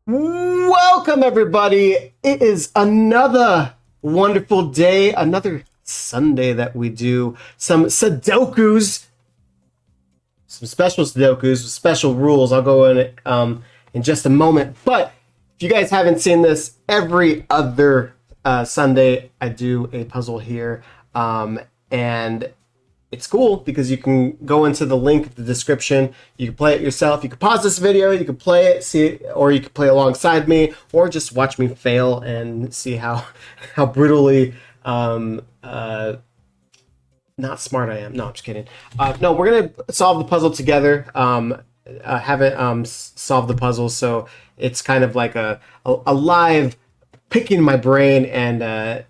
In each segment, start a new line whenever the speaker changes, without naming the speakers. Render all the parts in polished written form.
Welcome, everybody. It is another wonderful day, another Sunday that we do some Sudokus, some special Sudokus with special rules. I'll go in just a moment. But if you guys haven't seen this, every other Sunday I do a puzzle here, and it's cool because you can go into the link in the description. You can play it yourself. You can pause this video. You can play it, see it, or you can play alongside me, or just watch me fail and see how brutally not smart I am. No, I'm just kidding. No, we're gonna solve the puzzle together. Haven't solved the puzzle, so it's kind of like a live picking my brain and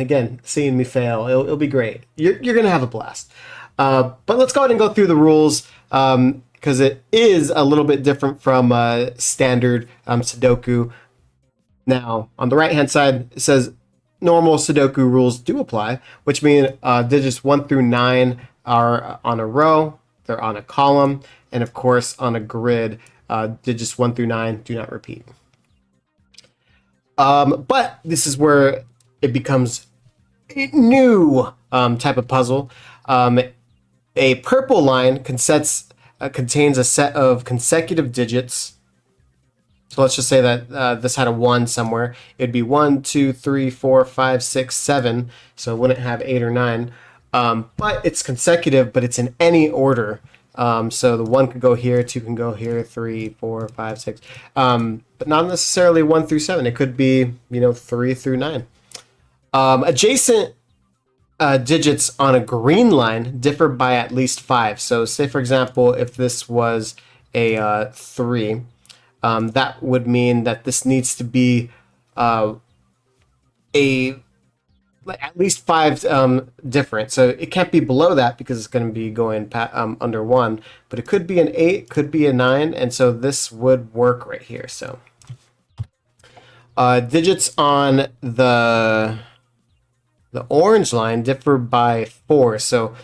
again, seeing me fail, it'll be great. You're gonna have a blast. But let's go ahead and go through the rules because it is a little bit different from standard Sudoku. Now, on the right-hand side, it says normal Sudoku rules do apply, which means digits 1 through 9 are on a row, they're on a column, and of course, on a grid, digits 1 through 9 do not repeat. But this is where it becomes a new type of puzzle. A purple line contains a set of consecutive digits. So let's just say that this had a 1 somewhere. It'd be 1, 2, 3, 4, 5, 6, 7. So it wouldn't have 8 or 9. But it's consecutive, but it's in any order. So the 1 could go here, 2 can go here, 3, 4, 5, 6. But not necessarily 1 through 7. It could be, 3 through 9. Adjacent digits on a green line differ by at least 5. So say, for example, if this was a 3, that would mean that this needs to be at least 5 different. So it can't be below that because it's going to be going under 1. But it could be an 8, could be a 9, and so this would work right here. So digits on the orange line differ by 4. So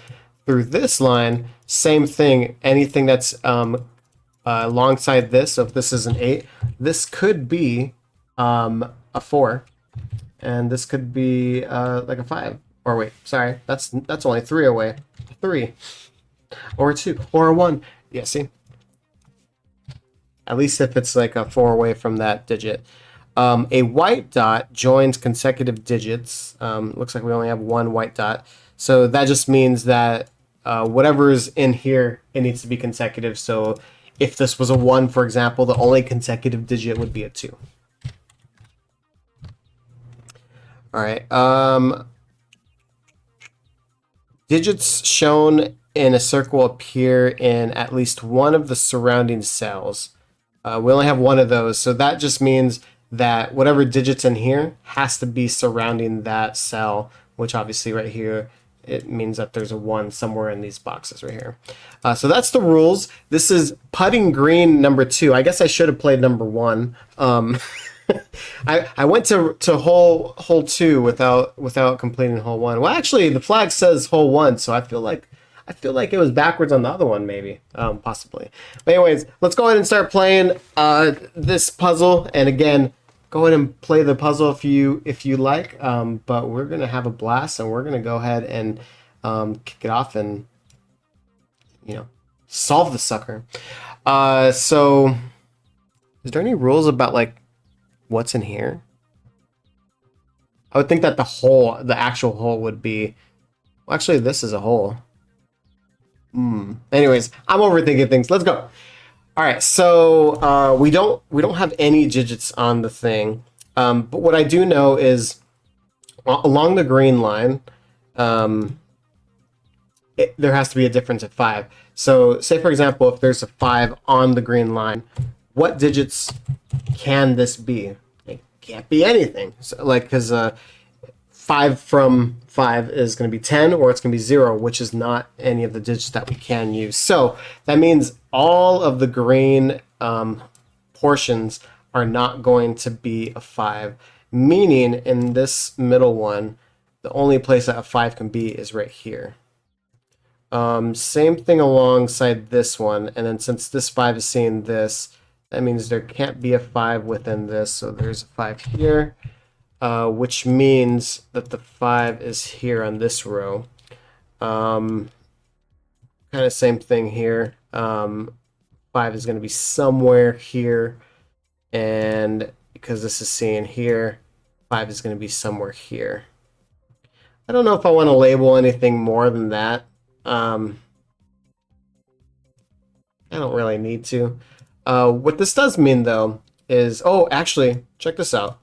through this line, same thing. Anything that's alongside this, so if this is an 8, this could be a 4. And this could be like a 5. Or wait, sorry, that's only 3 away. 3. Or a 2. Or a 1. Yeah, see? At least if it's like a 4 away from that digit. A white dot joins consecutive digits. Looks like we only have 1 white dot. So that just means that whatever's in here, it needs to be consecutive. So if this was a 1, for example, the only consecutive digit would be a 2. All right. Digits shown in a circle appear in at least one of the surrounding cells. We only have 1 of those. So that just means that whatever digits in here has to be surrounding that cell, which obviously right here, it means that there's a 1 somewhere in these boxes right here. So that's the rules. This is putting green number 2. I guess I should have played number 1. I went to hole 2 without completing hole 1. Well, actually, the flag says hole 1, so I feel like it was backwards on the other one, maybe, possibly. But anyways, let's go ahead and start playing this puzzle. And again, go ahead and play the puzzle if you like. But we're gonna have a blast, and we're gonna go ahead and kick it off and solve the sucker. So, is there any rules about like what's in here? I would think that the actual hole would be. Well, actually, this is a hole. Anyways, I'm overthinking things. Let's go. All right, so we don't have any digits on the thing, but what I do know is along the green line, there has to be a difference of 5. So, say for example, if there's a 5 on the green line, what digits can this be? It can't be anything. So, like, because 5 from 5 is going to be 10, or it's going to be 0, which is not any of the digits that we can use. So that means all of the green portions are not going to be a 5, meaning in this middle one, the only place that a 5 can be is right here. Same thing alongside this one, and then since this 5 is seeing this, That means there can't be a 5 within this, so there's a 5 here, which means that the 5 is here on this row. Kind of same thing here. 5 is going to be somewhere here, and because this is seen here, 5 is going to be somewhere here. I don't know if I want to label anything more than that. I don't really need to. What this does mean, though, is... Oh, actually, check this out.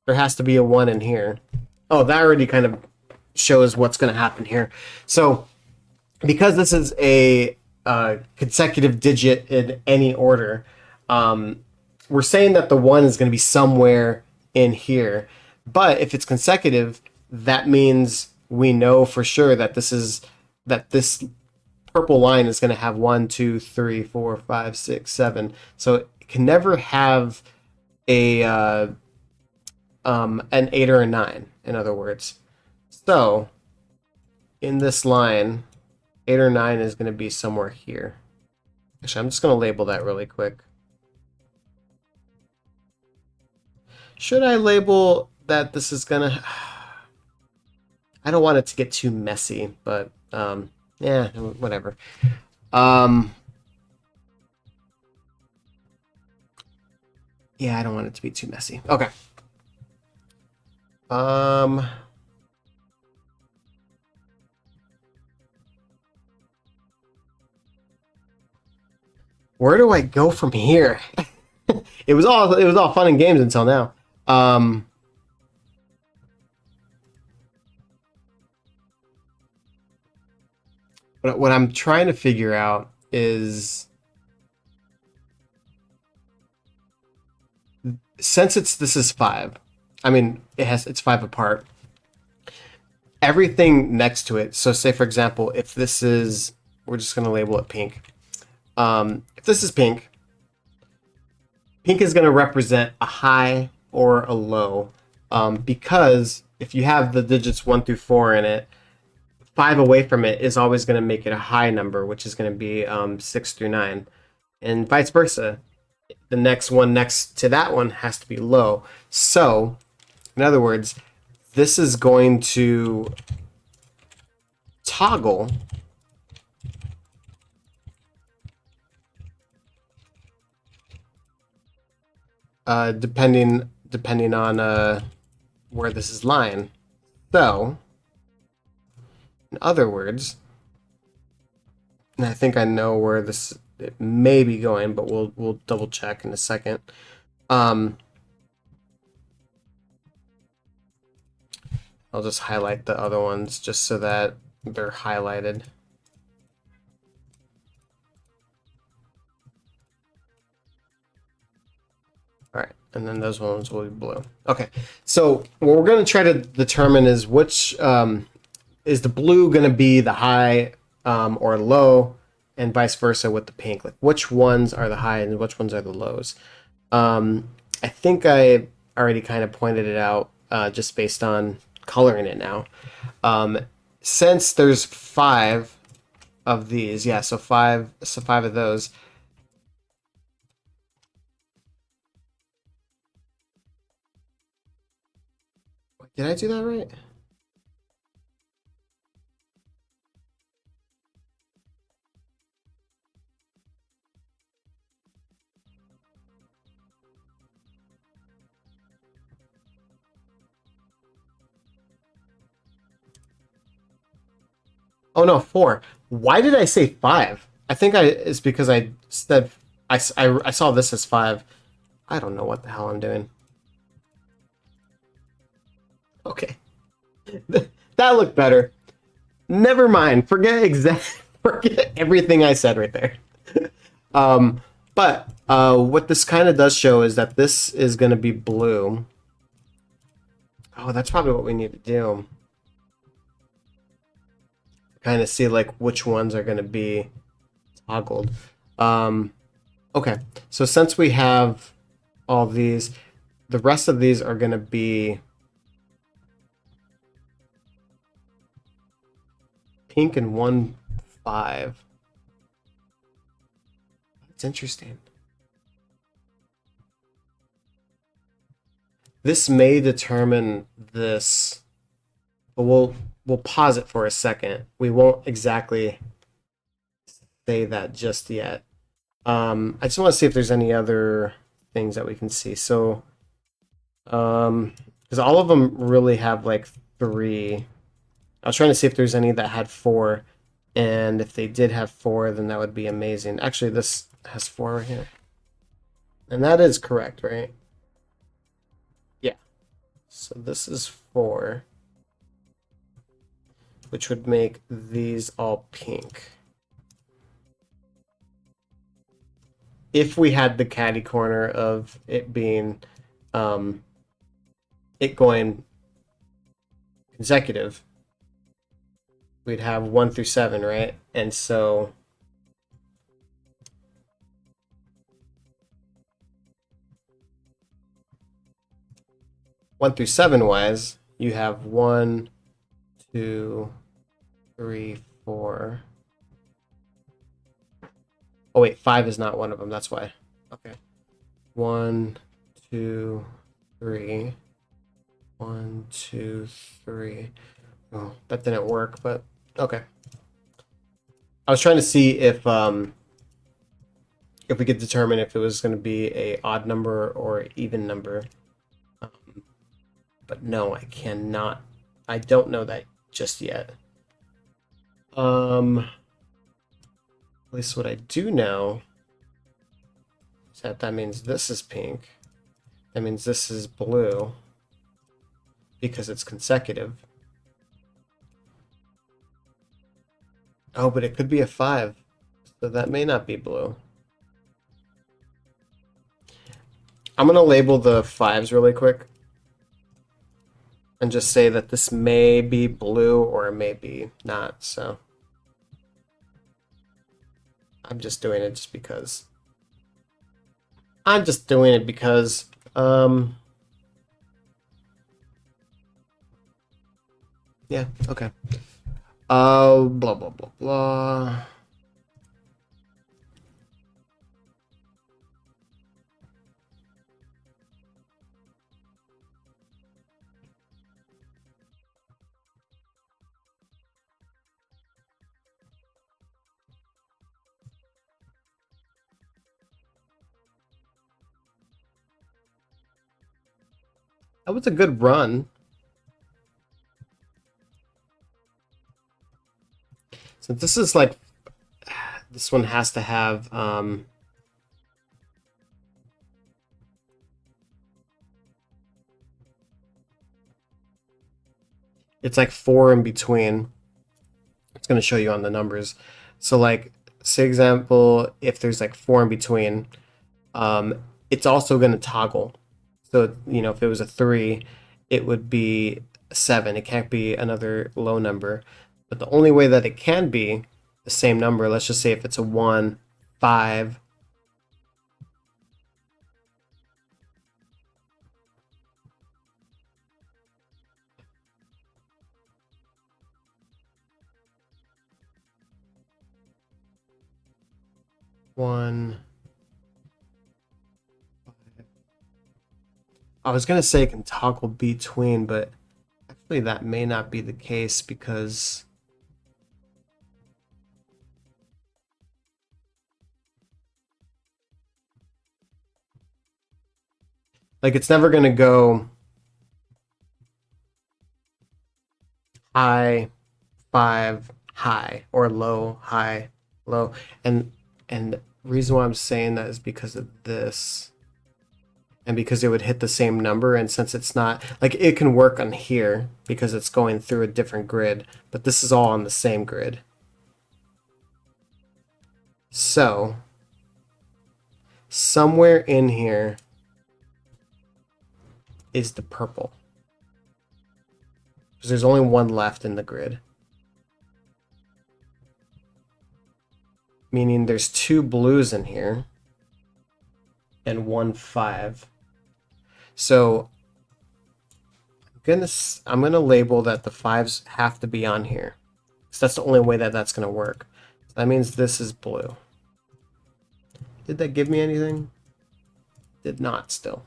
There has to be a 1 in here. Oh, that already kind of shows what's going to happen here. So, because this is a consecutive digit in any order, we're saying that the 1 is going to be somewhere in here. But if it's consecutive, that means we know for sure that this purple line is going to have 1, 2, 3, 4, 5, 6, 7. So it can never have a an 8 or a 9, in other words. So in this line, 8 or 9 is going to be somewhere here. Actually, I'm just going to label that really quick. Should I label that this is going to... I don't want it to get too messy, but yeah, whatever. Yeah, I don't want it to be too messy. Okay. Where do I go from here? It was all fun and games until now. But what I'm trying to figure out is, since this is 5. I mean, it's 5 apart. Everything next to it. So say for example, if this is, we're just going to label it pink. If this is pink, pink is going to represent a high or a low, because if you have the digits 1 through 4 in it, 5 away from it is always going to make it a high number, which is going to be 6 through 9, and vice versa. The next one next to that one has to be low. So, in other words, this is going to toggle depending on where this is lying. So, in other words, and I think I know where it may be going, but we'll double check in a second. I'll just highlight the other ones just so that they're highlighted. All right, and then those ones will be blue. Okay, so what we're going to try to determine is which is the blue going to be the high or low, and vice versa with the pink. Like which ones are the high and which ones are the lows. I think I already kind of pointed it out just based on coloring it now. Since there's 5 of these, yeah, so 5 of those. Did I do that right? Oh no, 4. Why did I say 5? I think it's because I said I saw this as 5. I don't know what the hell I'm doing. Okay. That looked better. Never mind. Forget everything I said right there. But what this kind of does show is that this is going to be blue. Oh, that's probably what we need to do. Kind of see like which ones are going to be toggled. Okay, so since we have all these, the rest of these are going to be pink and 1, 5. It's interesting. This may determine this, but we'll pause it for a second. We won't exactly say that just yet. I just want to see if there's any other things that we can see. So, because all of them really have like 3. I was trying to see if there's any that had 4, and if they did have 4, then that would be amazing. Actually, this has 4 right here, and that is correct, right? Yeah. So this is 4, which would make these all pink. If we had the catty corner of it being, it going consecutive, we'd have 1 through 7, right? And so 1 through 7 wise, you have 1, 2, 3, 4. Oh wait, 5 is not one of them. That's why. Okay. 1, 2, 3. 1, 2, 3. Oh, that didn't work, but okay. I was trying to see if we could determine if it was going to be a odd number or even number. But no, I cannot. I don't know that just yet. At least what I do know is that means this is pink. That means this is blue because it's consecutive. Oh, but it could be a 5, so that may not be blue. I'm going to label the 5s really quick and just say that this may be blue or it may be not, so I'm just doing it just because. I'm just doing it because, yeah, okay. Blah, blah, blah, blah. That was a good run. So this is like, this one has to have, it's like 4 in between. It's going to show you on the numbers. So like, say example, if there's like 4 in between, it's also going to toggle. So, you know, if it was a 3, it would be a 7. It can't be another low number. But the only way that it can be the same number, let's just say if it's a 1, 5, 1. I was going to say it can toggle between, but actually that may not be the case because like it's never going to go high, 5, high, or low, high, low. And the reason why I'm saying that is because of this. And because it would hit the same number, and since it's not like it can work on here because it's going through a different grid, but this is all on the same grid. So somewhere in here is the purple, because there's only one left in the grid, meaning there's 2 blues in here and 1 5. So I'm gonna label that the 5s have to be on here, because that's the only way that that's gonna work. So that means this is blue. Did that give me anything? Did not still.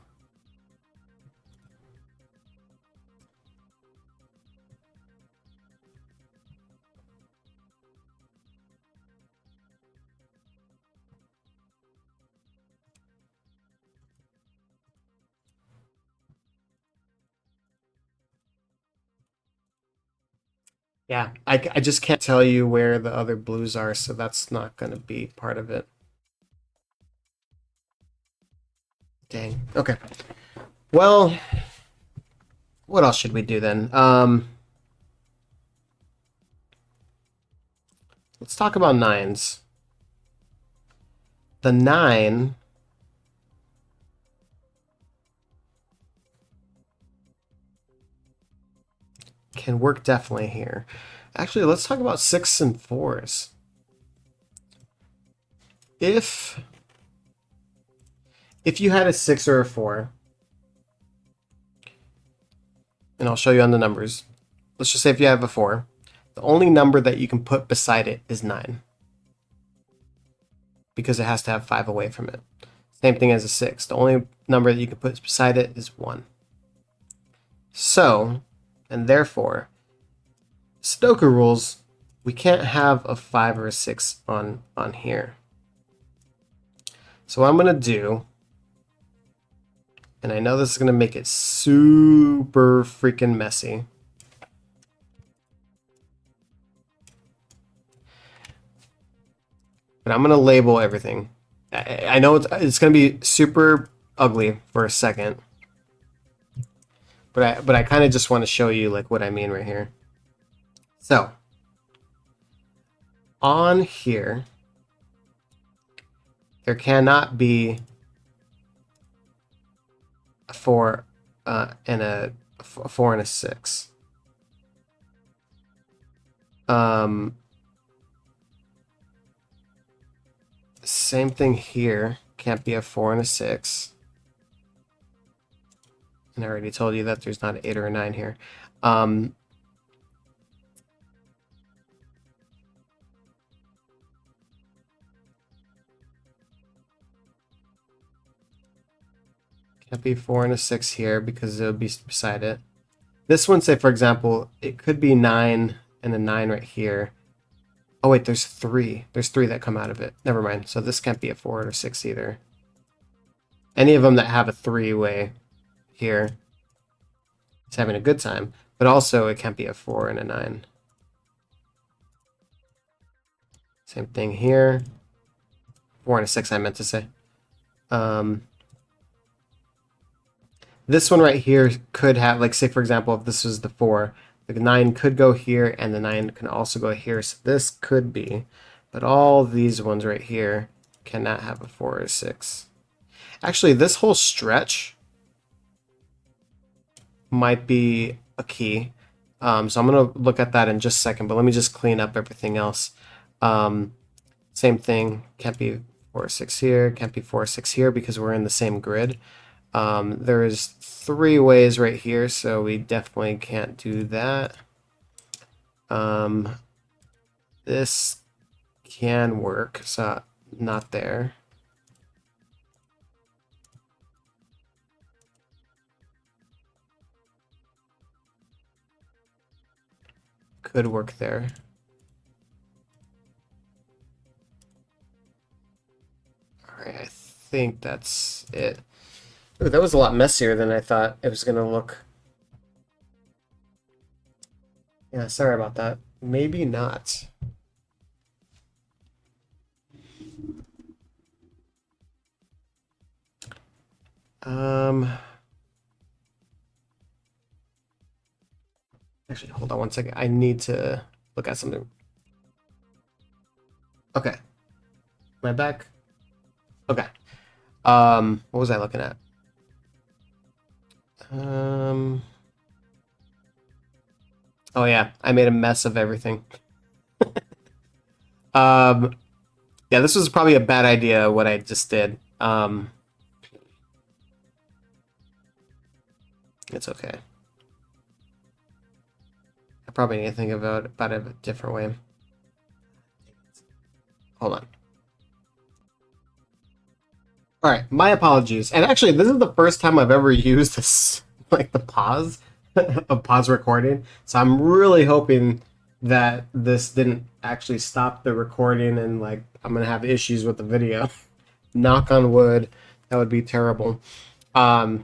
Yeah, I just can't tell you where the other blues are, so that's not going to be part of it. Dang. Okay. Well, what else should we do then? Let's talk about nines. The nine can work definitely here. Actually, let's talk about six and fours. If you had a six or a four, and I'll show you on the numbers. Let's just say if you have a four, the only number that you can put beside it is nine, because it has to have five away from it. Same thing as a six. The only number that you can put beside it is one. So, and therefore, Sudoku rules, we can't have a five or a six on here. So what I'm going to do, and I know this is going to make it super freaking messy, but I'm going to label everything. I know it's going to be super ugly for a second, but I kind of just want to show you like what I mean right here. So on here, there cannot be a four and a four and a six. Same thing here. Can't be a four and a six. And I already told you that there's not an 8 or a 9 here. Can't be 4 and a 6 here because it'll be beside it. This one, say for example, it could be 9 and a 9 right here. Oh wait, there's 3. There's 3 that come out of it. Never mind. So this can't be a 4 or 6 either. Any of them that have a 3-way here is having a good time, but also it can't be a 4 and a 9. Same thing here. 4 and a 6 I meant to say. This one right here could have, like, say for example, if this was the 4, the 9 could go here and the 9 can also go here. So this could be, but all these ones right here cannot have a 4 or a 6. Actually, this whole stretch might be a key. So I'm going to look at that in just a second, but let me just clean up everything else. Same thing, can't be 4 or 6 here, can't be 4 or 6 here because we're in the same grid. There's 3 ways right here, so we definitely can't do that. This can work, so not there. Could work there. Alright, I think that's it. Ooh, that was a lot messier than I thought it was gonna look. Yeah, sorry about that. Maybe not. Actually, hold on one second. I need to look at something. Okay. Am I back? Okay. What was I looking at? Oh yeah, I made a mess of everything. Yeah, this was probably a bad idea what I just did. It's okay. I probably need to think about it a different way. Hold on. All right, my apologies. And actually, this is the first time I've ever used this, like the pause of pause recording. So I'm really hoping that this didn't actually stop the recording and like I'm gonna have issues with the video. Knock on wood, that would be terrible. That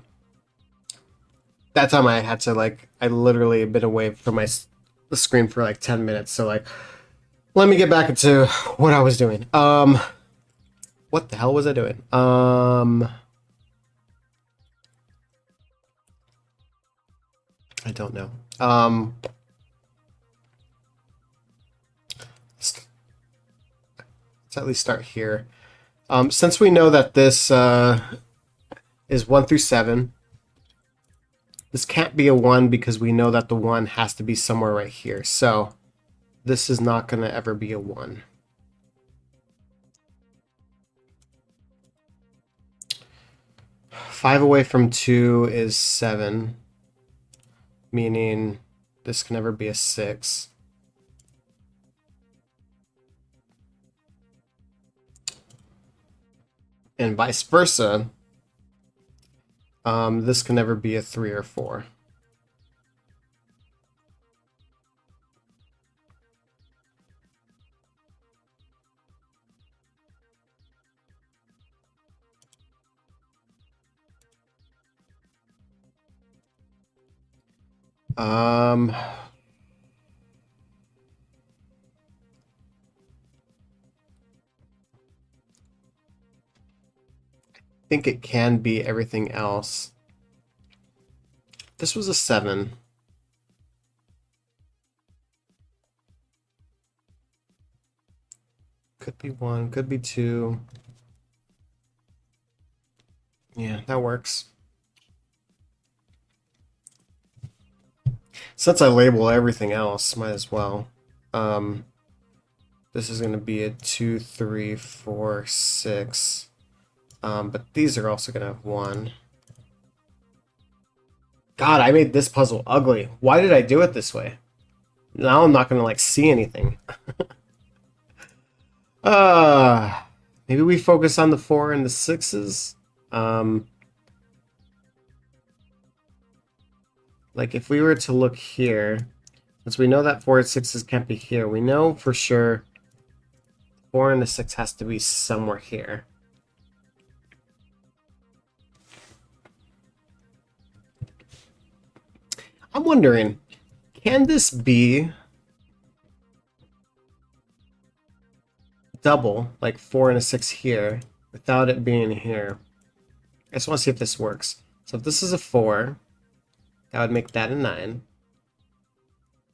time I had to like I literally been away from my the screen for like 10 minutes. So like, let me get back into what I was doing. What the hell was I doing? I don't know. Let's at least start here. Since we know that this is 1 through 7, this can't be a 1 because we know that the 1 has to be somewhere right here. So this is not going to ever be a 1. Five away from 2 is 7, meaning this can never be a 6. And vice versa, this can never be a 3 or 4. I think it can be everything else. This was a 7. Could be 1, could be 2. Yeah, that works. Since I label everything else, might as well. This is going to be a 2, 3, 4, 6. But these are also going to have 1. God, I made this puzzle ugly. Why did I do it this way? Now I'm not going to like see anything. Maybe we focus on the 4 and the 6s. Like if we were to look here, since we know that 4 and 6s can't be here, we know for sure 4 and the 6 has to be somewhere here. I'm wondering, can this be double, like 4 and a 6 here, without it being here? I just want to see if this works. So if this is a 4, that would make that a 9.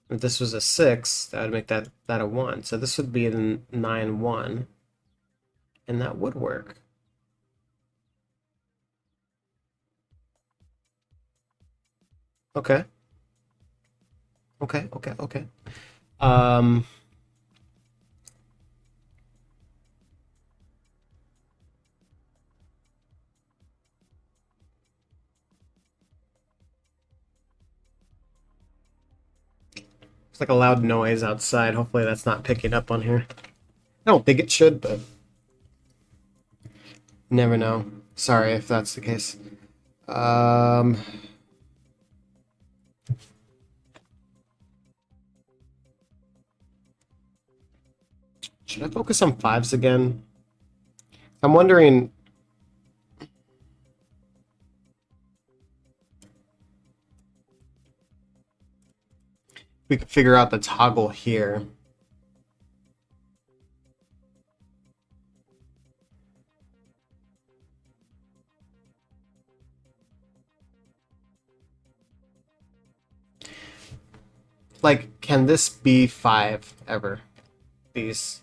If this was a 6, that would make that a 1. So this would be a 9, 1. And that would work. Okay. Okay, okay, okay. It's like a loud noise outside. Hopefully that's not picking up on here. I don't think it should, but never know. Sorry if that's the case. Should I focus on 5s again? I'm wondering. We could figure out the toggle here. Like, can this be 5 ever? These.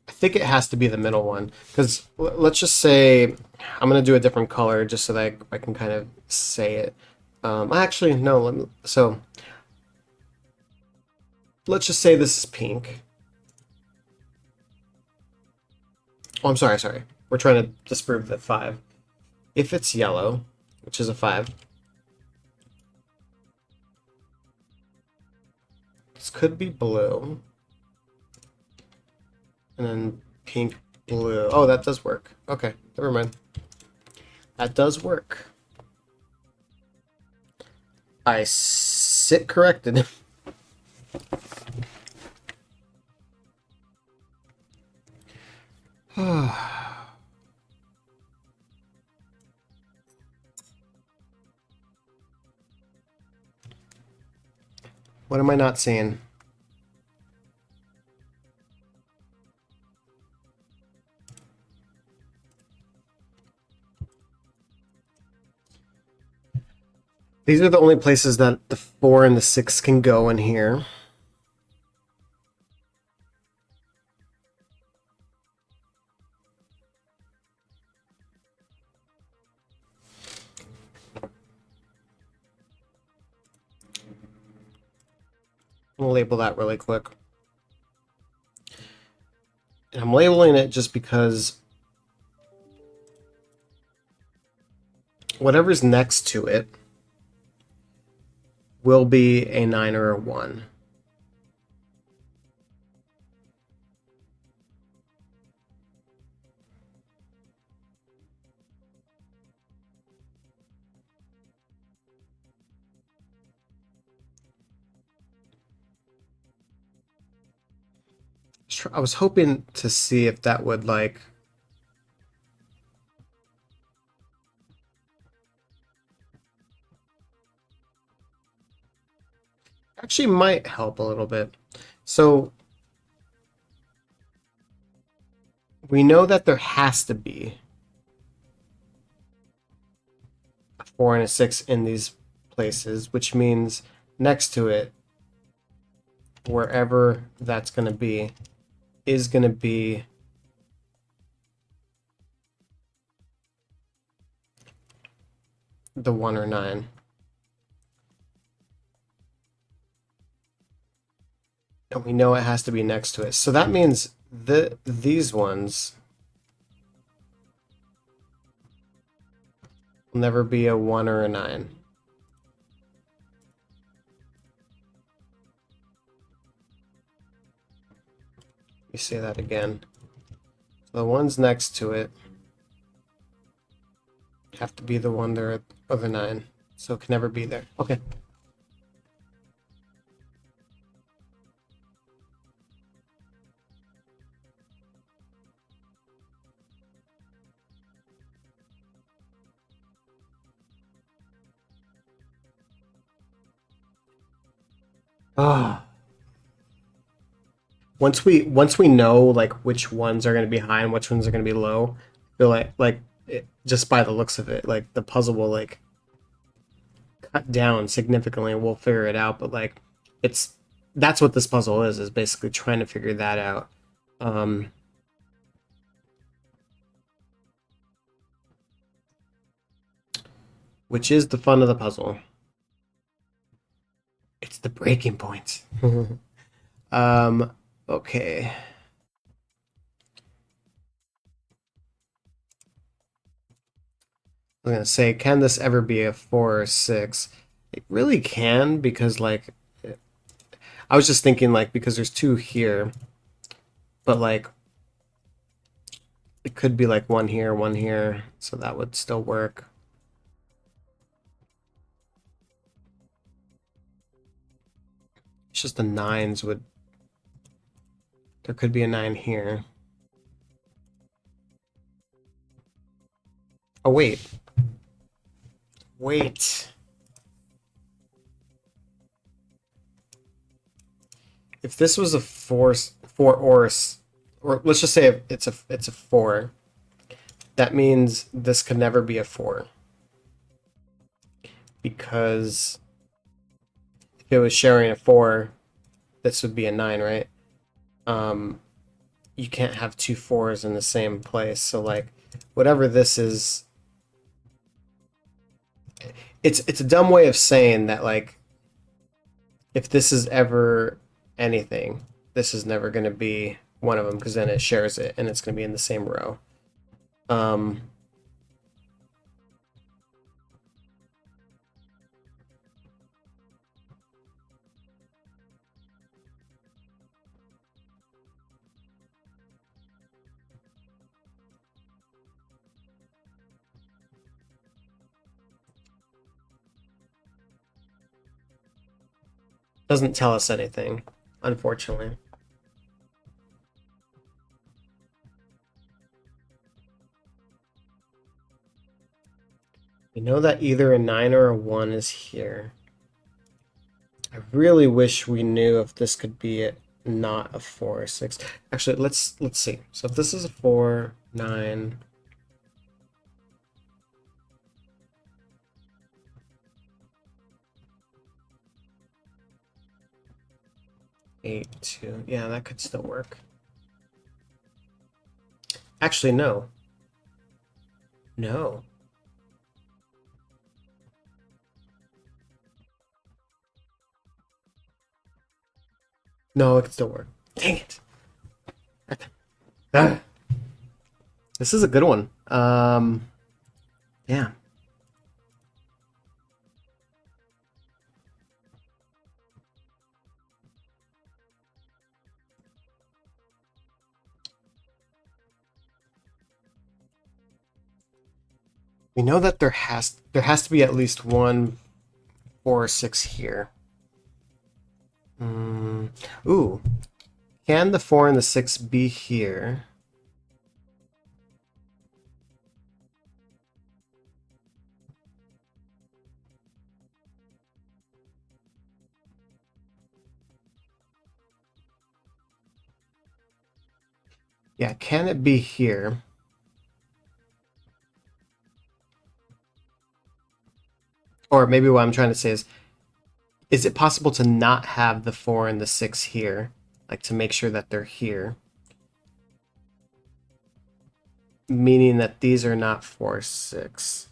I think it has to be the middle one. Because let's just say, I'm going to do a different color just so that I can kind of say it. Actually, no, so let's just say this is pink. Oh, I'm sorry. We're trying to disprove that 5. If it's yellow, which is a 5, this could be blue. And then pink, blue. Oh, that does work. Okay, never mind. That does work. I sit corrected. What am I not seeing? These are the only places that the 4 and the 6 can go in here. We'll label that really quick. And I'm labeling it just because whatever's next to it will be a 9 or a 1. I was hoping to see if that would like actually might help a little bit. So we know that there has to be a 4 and a 6 in these places, which means next to it, wherever that's going to be, is going to be the 1 or 9. And we know it has to be next to it. So that means these ones will never be a 1 or a 9. Let me say that again. So the ones next to it have to be the 1 or the 9. So it can never be there. Okay. Ah. Once we know like which ones are going to be high and which ones are going to be low, I feel like it, just by the looks of it, like the puzzle will like cut down significantly and we'll figure it out. But like it's that's what this puzzle is basically trying to figure that out. Um, which is the fun of the puzzle. It's the breaking point. Okay. I was gonna say, can this ever be a 4 or 6? It really can because like I was just thinking like because there's 2 here, but like it could be like 1 here, so that would still work. It's just the 9s would. There could be a 9 here. Oh wait. Wait. If this was a 4 or let's just say it's a 4, that means this could never be a 4 because if it was sharing a 4, this would be a 9, right? You can't have 2 4s in the same place. So like whatever this is, it's a dumb way of saying that like if this is ever anything, this is never going to be one of them because then it shares it and it's going to be in the same row. Um, doesn't tell us anything, unfortunately. We know that either a 9 or a 1 is here. I really wish we knew if this could be it, not a 4 or 6. Actually, let's see. So if this is a 4, 9, 8, 2. Yeah, that could still work. Actually, no. No. No, it could still work. Dang it. Ah, this is a good one. Yeah. We know that there has to be at least one 4 or 6 here. Ooh. Can the 4 and the 6 be here? Yeah, can it be here? Or maybe what I'm trying to say is it possible to not have the 4 and the 6 here? Like to make sure that they're here? Meaning that these are not 4, 6.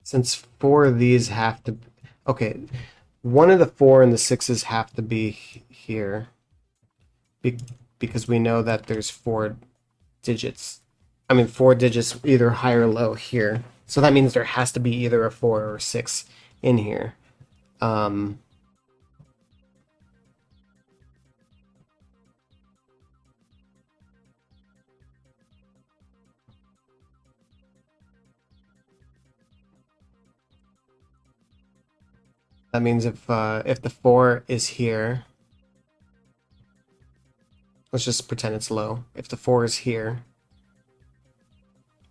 Since 4 of these have to... Okay, one of the 4 and the 6s have to be here. Because we know that there's 4 digits. I mean, 4 digits either high or low here. So that means there has to be either a 4 or a 6 in here. That means if the 4 is here, let's just pretend it's low. If the 4 is here,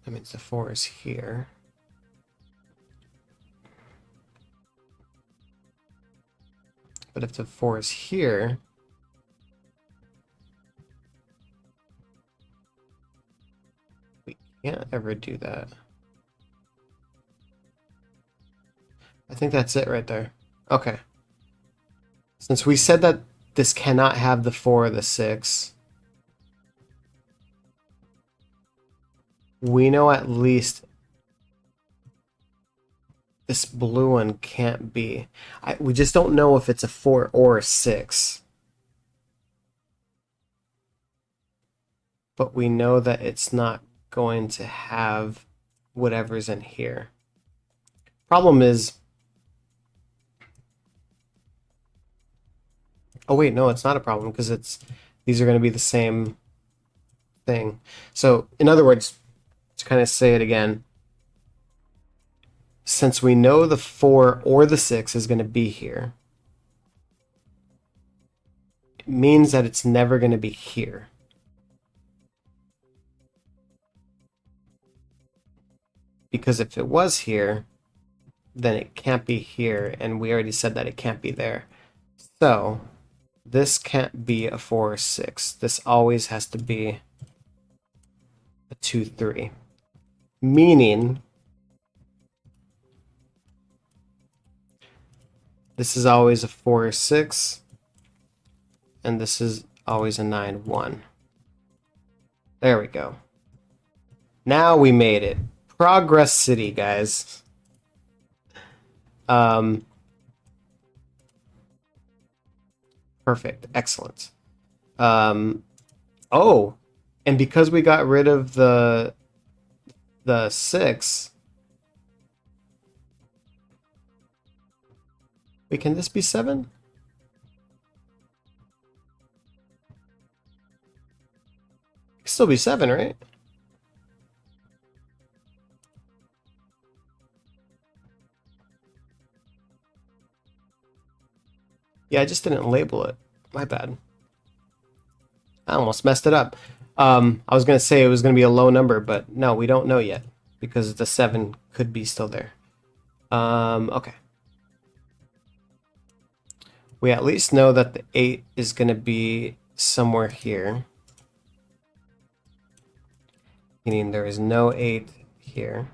that means the 4 is here. But if the 4 is here, we can't ever do that. I think that's it right there. Okay. Since we said that this cannot have the 4 or the 6, we know at least this blue one can't be. We just don't know if it's a 4 or a 6. But we know that it's not going to have whatever's in here. Problem is... Oh wait, no, it's not a problem because these are going to be the same thing. So, in other words, to kind of say it again, since we know the 4 or the 6 is going to be here, it means that it's never going to be here. Because if it was here, then it can't be here, and we already said that it can't be there. So, this can't be a 4 or 6. This always has to be a 2, 3. Meaning, this is always a 4 or 6, and this is always a 9, 1. There we go. Now we made it. Progress City, guys. Perfect. Excellent. Oh, and because we got rid of the 6, wait, can this be 7? It can still be 7, right? Yeah, I just didn't label it. My bad. I almost messed it up. I was gonna say it was gonna be a low number, but no, we don't know yet because the 7 could be still there. Okay. We at least know that the 8 is gonna be somewhere here. Meaning there is no 8 here.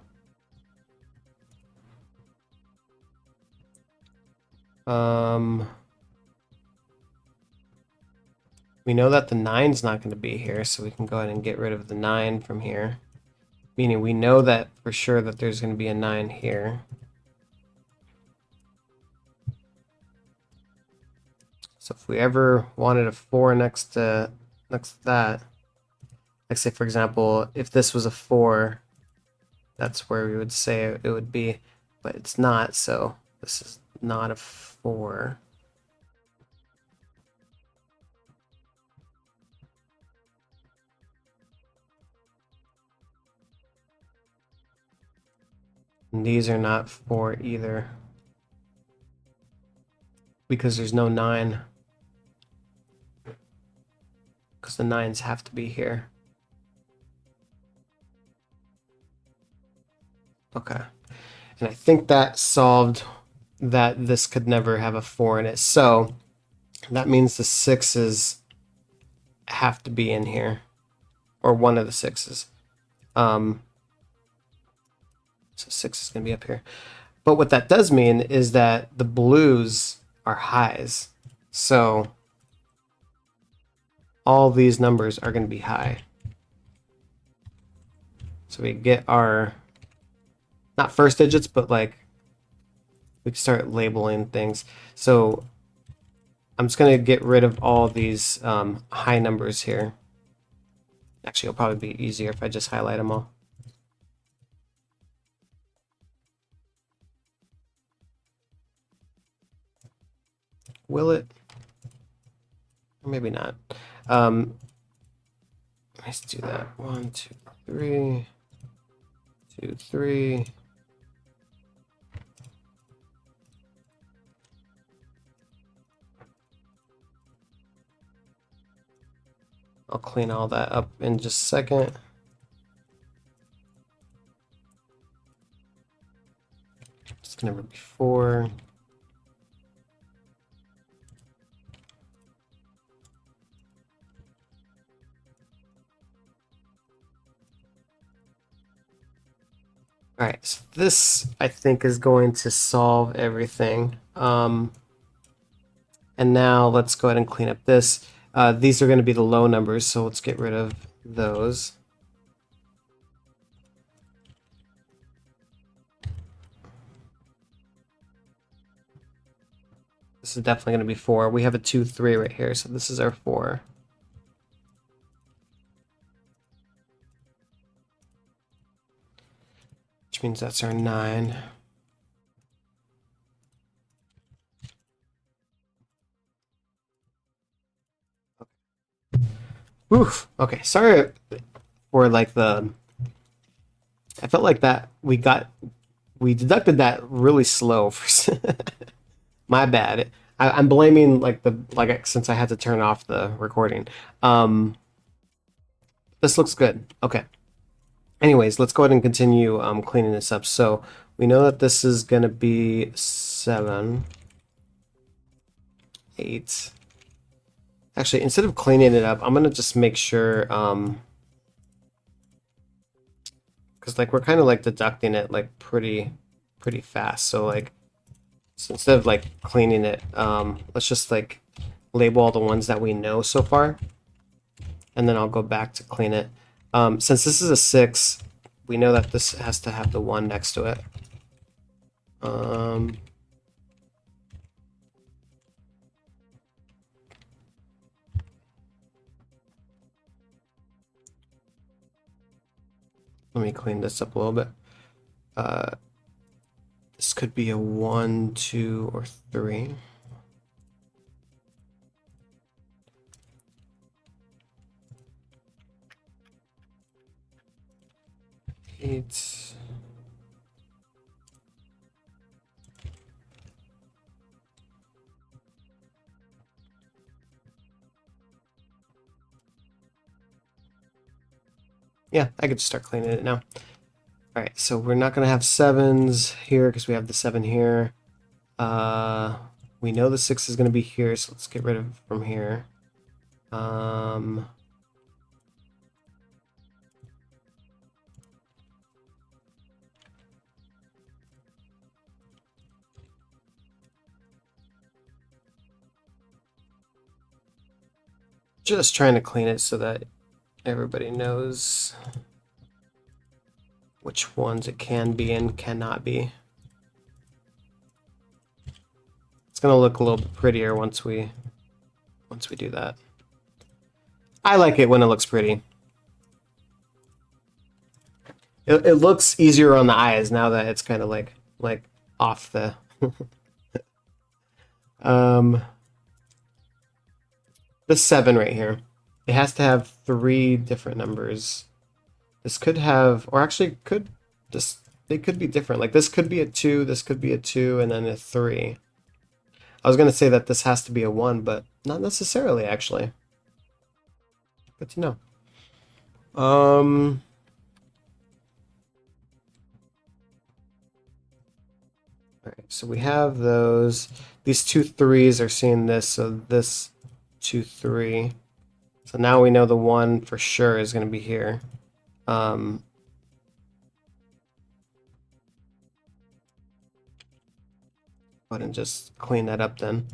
We know that the 9's not going to be here, so we can go ahead and get rid of the 9 from here. Meaning we know that for sure that there's going to be a 9 here. So if we ever wanted a 4 next to that, like say for example, if this was a 4, that's where we would say it would be, but it's not, so this is not a 4. And these are not 4 either, because there's no 9. Because the 9s have to be here. Okay. And I think that solved that this could never have a 4 in it. So that means the 6s have to be in here. Or one of the 6s. So 6 is going to be up here. But what that does mean is that the blues are highs. So all these numbers are going to be high. So we get our, not first digits, but like we can start labeling things. So I'm just going to get rid of all these high numbers here. Actually, it'll probably be easier if I just highlight them all. Will it? Or maybe not. Let's do that. 1, 2, 3. 2, 3. I'll clean all that up in just a second. Just number before. All right, so this I think is going to solve everything. And now let's go ahead and clean up this. These are going to be the low numbers, so let's get rid of those. This is definitely going to be 4. We have a 2, 3 right here, so this is our 4. Which means that's our 9. Oof. Okay, sorry for like the... I felt like that we deducted that really slow for my bad. I'm blaming since I had to turn off the recording. This looks good. Okay. Anyways, let's go ahead and continue cleaning this up. So we know that this is going to be 7, 8. Actually, instead of cleaning it up, I'm going to just make sure, because like we're kind of like deducting it like pretty fast. So like, so instead of like cleaning it, let's just like label all the ones that we know so far, and then I'll go back to clean it. Since this is a 6, we know that this has to have the 1 next to it. Let me clean this up a little bit. This could be a 1, 2, or 3. Eight. Yeah, I could just start cleaning it now. All right, so we're not gonna have 7s here because we have the 7 here. We know the 6 is gonna be here, so let's get rid of it from here. Just trying to clean it so that everybody knows which ones it can be and cannot be. It's gonna look a little bit prettier once we do that. I like it when it looks pretty. It looks easier on the eyes now that it's kind of like off the the 7 right here. It has to have 3 different numbers. This could have, or actually could just, they could be different. Like this could be a 2, this could be a 2, and then a 3. I was gonna say that this has to be a 1, but not necessarily actually. Good to know. Alright, so we have those. These 2 3s are seeing this, so this 2 3. So now we know the 1 for sure is going to be here. Go ahead and just clean that up then.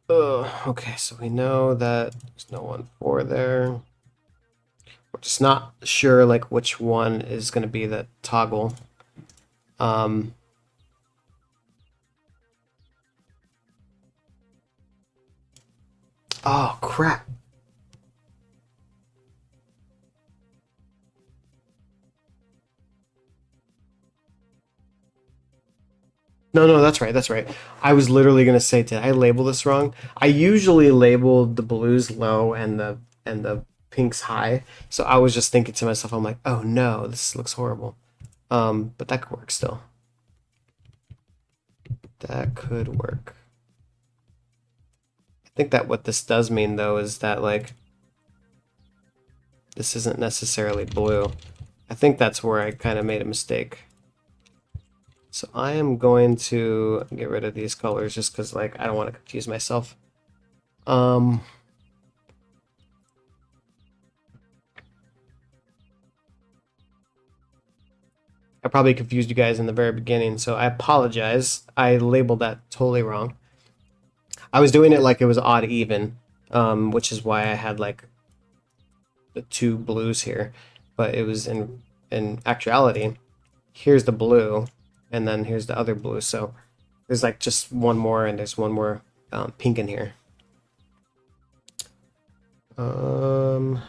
Okay, so we know that there's no 1 4 there. We're just not sure like which one is going to be the toggle. Oh crap. No, that's right, that's right. I was literally gonna say, did I label this wrong? I usually labeled the blues low and the pinks high. So I was just thinking to myself, I'm like, oh no, this looks horrible. But that could work still. That could work. I think that what this does mean though is that like this isn't necessarily blue. I think that's where I kind of made a mistake. So I am going to get rid of these colors just because like I don't want to confuse myself. I probably confused you guys in the very beginning, so I apologize. I labeled that totally wrong. I was doing it like it was odd even, which is why I had like the 2 blues here, but it was in actuality, here's the blue, and then here's the other blue. So there's like just one more, and there's one more pink in here. All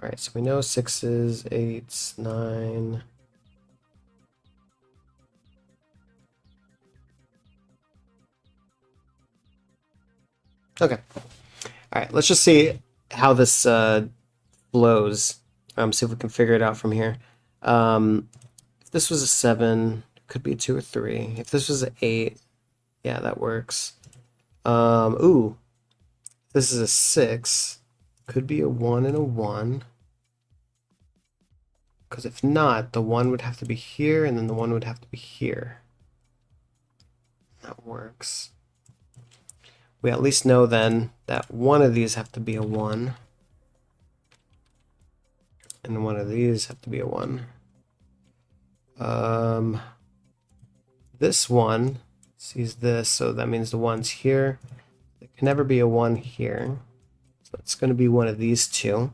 right, so we know 6s, 8s, 9. Okay. All right, let's just see how this flows. See if we can figure it out from here. If this was a 7, it could be a 2 or 3. If this was an 8, yeah, that works. Ooh, if this is a 6, could be a 1 and a 1. Because if not, the 1 would have to be here, and then the 1 would have to be here. That works. We at least know then that one of these have to be a 1. And one of these have to be a 1. This one sees this, so that means the 1's here. There can never be a 1 here. So it's going to be one of these 2.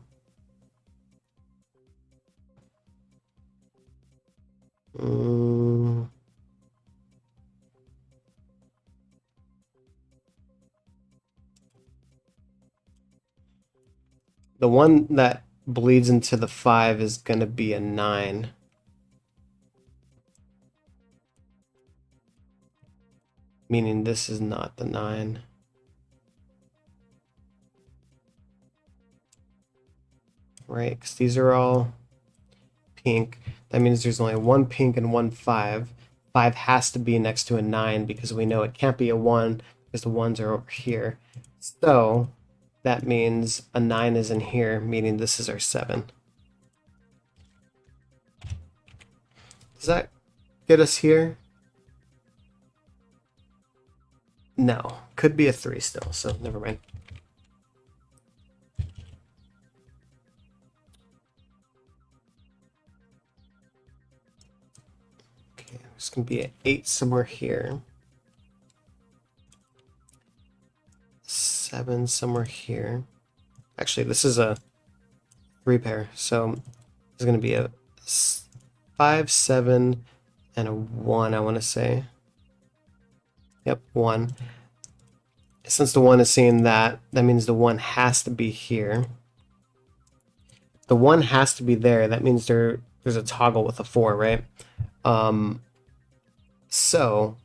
The one that bleeds into the 5 is going to be a 9. Meaning this is not the 9. Right? Because these are all pink. That means there's only 1 pink and 1 5. 5 has to be next to a 9 because we know it can't be a 1 because the 1s are over here. So that means a 9 is in here, meaning this is our 7. Does that get us here? No. Could be a 3 still, so never mind. Okay, there's going to be an 8 somewhere here. 7 somewhere here. Actually, this is a 3 pair, so there's going to be a 5, 7, and a 1, I want to say. Yep, 1. Since the 1 is seeing that, that means the 1 has to be here. The 1 has to be there. That means there's a toggle with a 4, right? So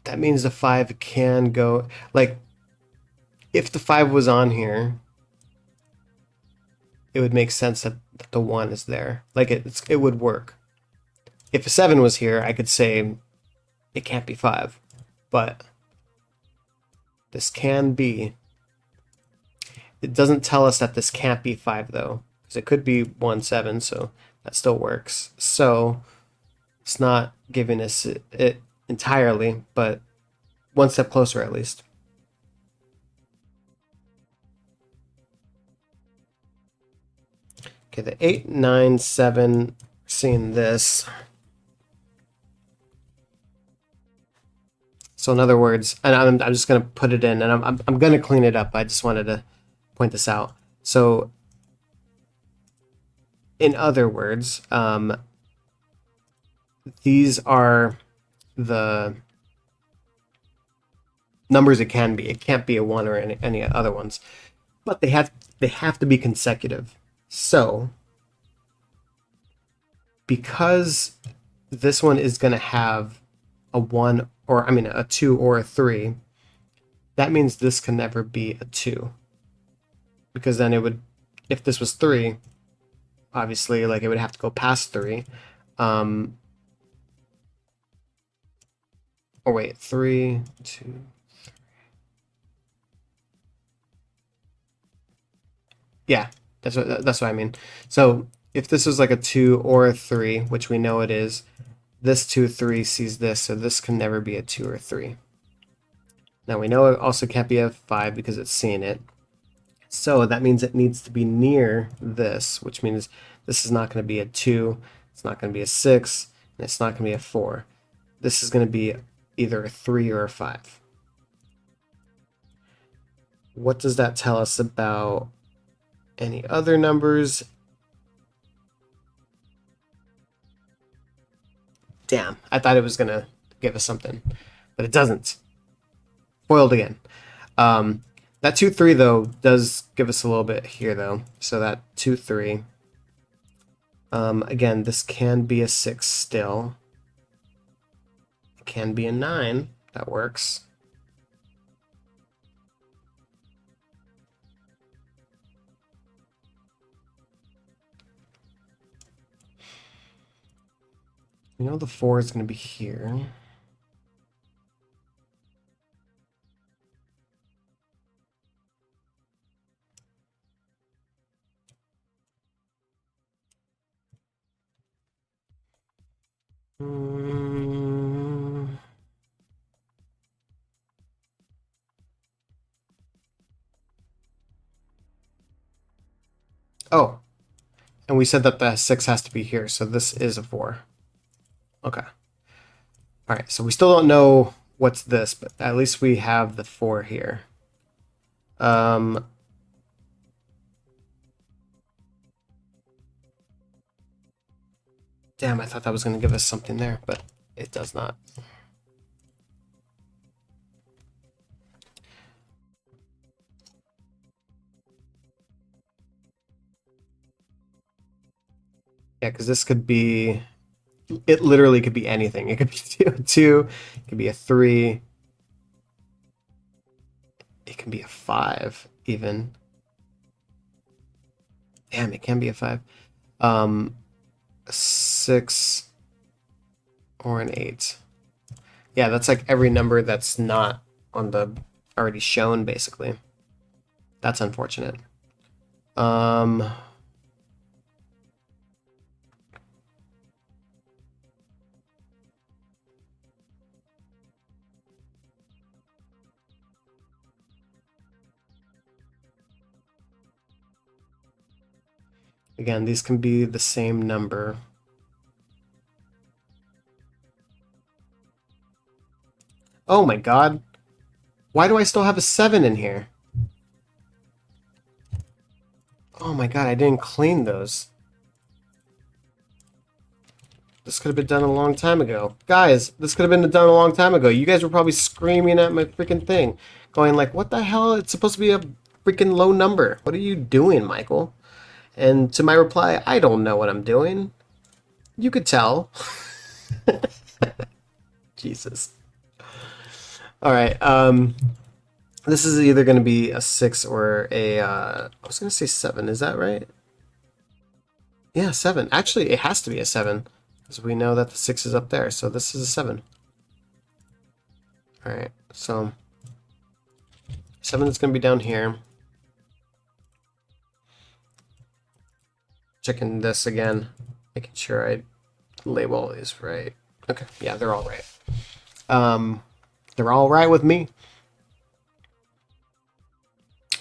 that means the 5 can go, like, if the 5 was on here, it would make sense that the 1 is there. Like, it would work. If a 7 was here, I could say it can't be 5. But this can be. It doesn't tell us that this can't be 5, though. Because it could be 1, 7, so that still works. So it's not giving us it entirely, but one step closer at least. Okay, the 8, 9, 7, seeing this. So in other words, and I'm just going to put it in, and I'm going to clean it up. I just wanted to point this out. So in other words, these are the numbers it can be. It can't be a 1 or any other ones, but they have to be consecutive. So because this one is going to have a 1 or a 2 or a 3, that means this can never be a 2, because then it would, if this was 3, obviously, like, it would have to go past 3. Or wait, 3, 2. Yeah, that's what I mean. So if this was like a 2 or a 3, which we know it is, this 2, 3 sees this, so this can never be a 2 or 3. Now we know it also can't be a 5 because it's seeing it. So that means it needs to be near this, which means this is not going to be a 2, it's not going to be a 6, and it's not going to be a 4. This is going to be either a 3 or a 5. What does that tell us about any other numbers? Damn, I thought it was going to give us something, but it doesn't. Foiled again. That 2, 3, though, does give us a little bit here, though. So that 2, 3. Again, this can be a 6 still. It can be a 9. That works. We know the 4 is going to be here. Oh, and we said that the 6 has to be here, so this is a 4. Okay. All right, so we still don't know what's this, but at least we have the 4 here. Damn, I thought that was going to give us something there, but it does not. Yeah, because this could be, it literally could be anything. It could be a 2, it could be a 3, it can be a 5 even. Damn, it can be a 5. A 6 or an 8. Yeah, that's like every number that's not on the already shown, basically. That's unfortunate. Um, Again, these can be the same number. Oh my god. Why do I still have a 7 in here? Oh my god, I didn't clean those. This could have been done a long time ago. Guys, this could have been done a long time ago. You guys were probably screaming at my freaking thing. Going like, what the hell? It's supposed to be a freaking low number. What are you doing, Michael? And to my reply, I don't know what I'm doing. You could tell. Jesus. Alright, this is either going to be a 6 or a, I was going to say 7. Is that right? Yeah, 7. Actually, it has to be a 7. Because we know that the 6 is up there. So this is a 7. Alright, so 7 is going to be down here. Checking this again. Making sure I label is right. Okay, yeah, they're all right. They're all right with me.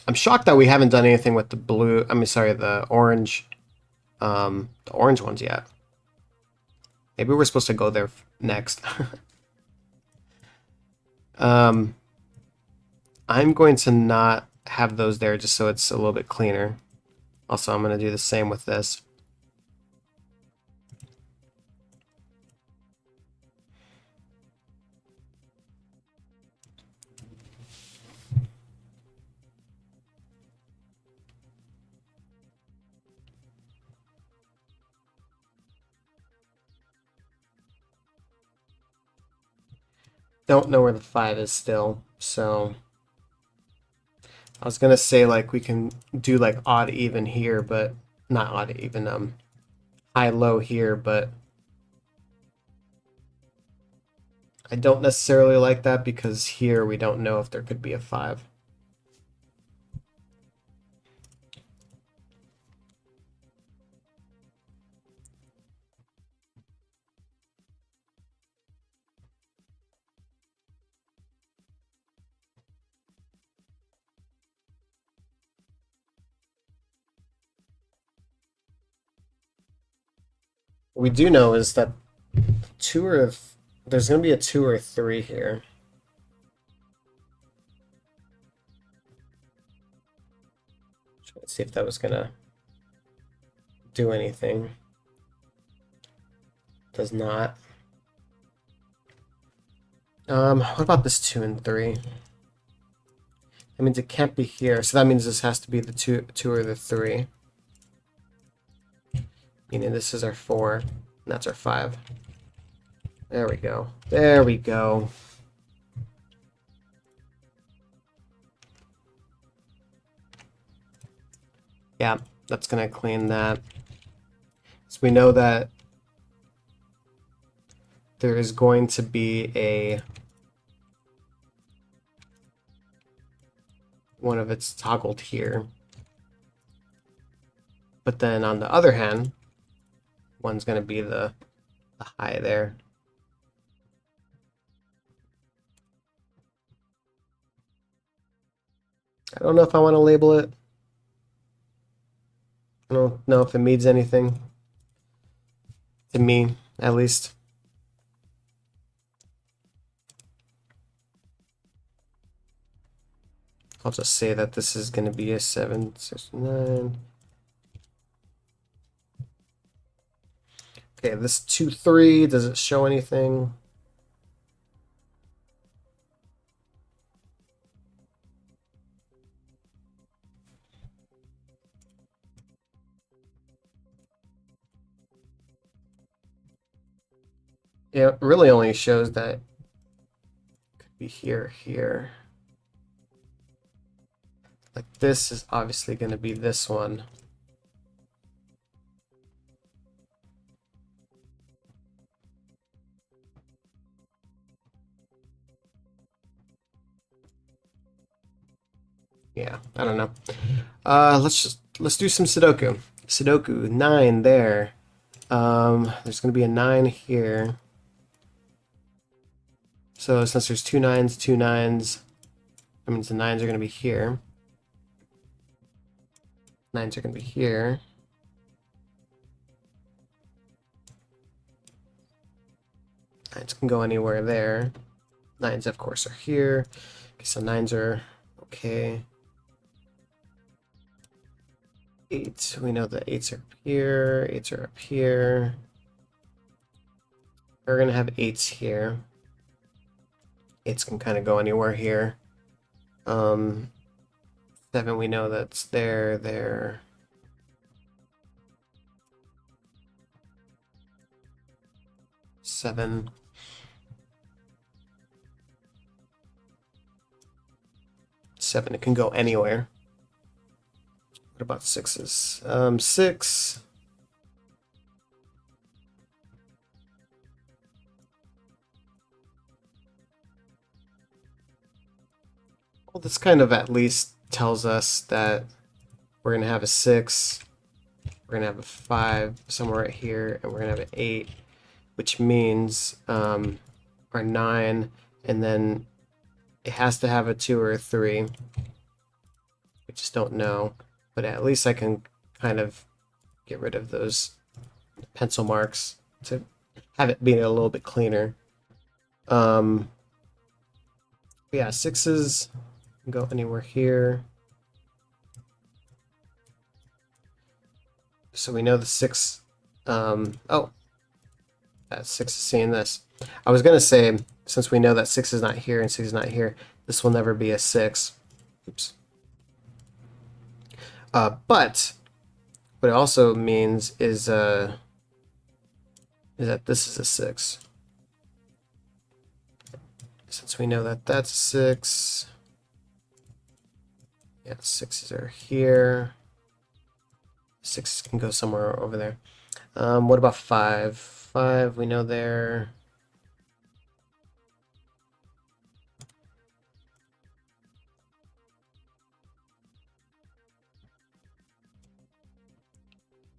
I'm shocked that we haven't done anything with the blue, the orange ones yet. Maybe we're supposed to go there next. I'm going to not have those there just so it's a little bit cleaner. Also, I'm going to do the same with this. Don't know where the 5 is still, so I was gonna say like we can do like odd even here, but not odd even, high low here, but I don't necessarily like that because here we don't know if there could be a 5. What we do know is that there's gonna be a 2 or 3 here. Try to see if that was gonna do anything. Does not. What about this 2 and 3? That means it can't be here, so that means this has to be the 2 or the 3. Meaning this is our 4, and that's our 5. There we go. There we go. Yeah, that's gonna clean that. So we know that there is going to be a one of it's toggled here. But then on the other hand, one's going to be the high there. I don't know if I want to label it. I don't know if it means anything. To me, at least. I'll just say that this is going to be a 7, 6, 9. Okay, this 2, 3, does it show anything? It really only shows that it could be here. Like this is obviously going to be this one. Yeah, I don't know. Let's do some Sudoku. Sudoku 9 there. There's gonna be a 9 here. So since there's two nines, that means the nines are gonna be here. Nines are gonna be here. Nines can go anywhere there. Nines, of course, are here. Okay, so nines are okay. Eight, we know the eights are up here. Eights are up here. We're gonna have eights here. Eights can kind of go anywhere here. Seven, we know that's there. Seven. Seven, it can go anywhere. What about sixes? Six. Well, this kind of at least tells us that we're gonna have a six, we're gonna have a five somewhere right here, and we're gonna have an eight, which means our nine, and then it has to have a two or a three. We just don't know, but at least I can kind of get rid of those pencil marks to have it be a little bit cleaner. Yeah, sixes can go anywhere here. So we know the six. Oh, that six is seeing this. I was gonna say, since we know that six is not here and six is not here, this will never be a six. Oops. But what it also means is that this is a six. Since we know that that's a six, yeah, sixes are here. Six can go somewhere over there. What about five? Five, we know there.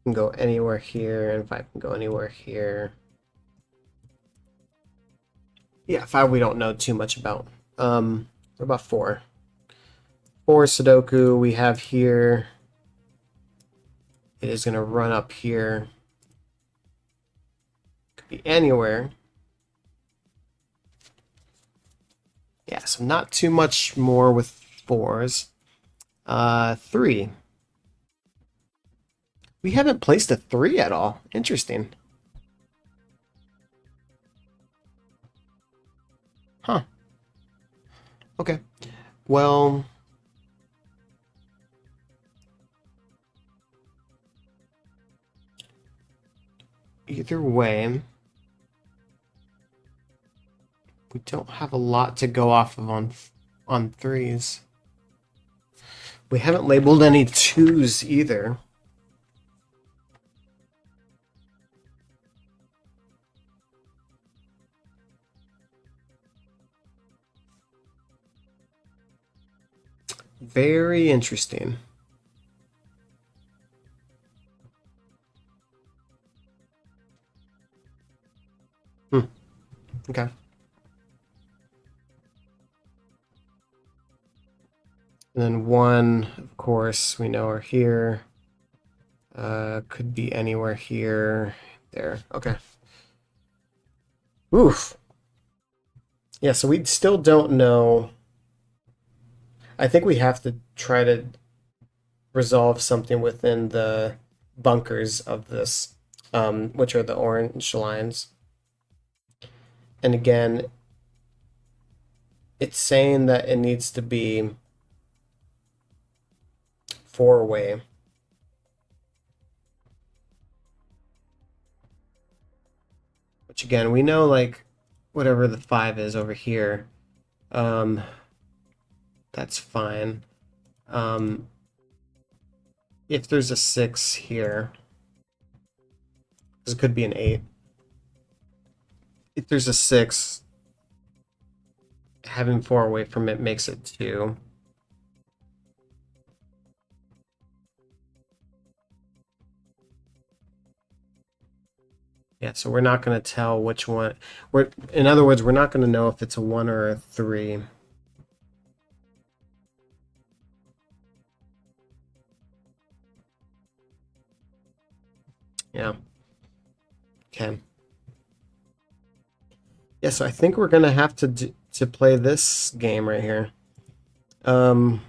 Can go anywhere here, and five can go anywhere here. Yeah, five we don't know too much about. What about four? Four Sudoku we have here. It is going to run up here. Could be anywhere. Yeah, so not too much more with fours. Three. We haven't placed a three at all. Interesting. Huh. Okay. Well, either way, we don't have a lot to go off of on threes. We haven't labeled any twos either. Very interesting. Okay. And then one, of course, we know are here. Could be anywhere here. There. Okay. Oof. Yeah, so we still don't know. I think we have to try to resolve something within the bunkers of this, which are the orange lines. And again, it's saying that it needs to be four-way. Which again, we know like whatever the five is over here, um, that's fine. If there's a six here, this could be an eight. If there's a six, having four away from it makes it two. Yeah, so we're not going to tell which one. In other words, we're not going to know if it's a 1 or a 3. Yeah. Okay. Yeah, so I think we're going to have to play this game right here. Um,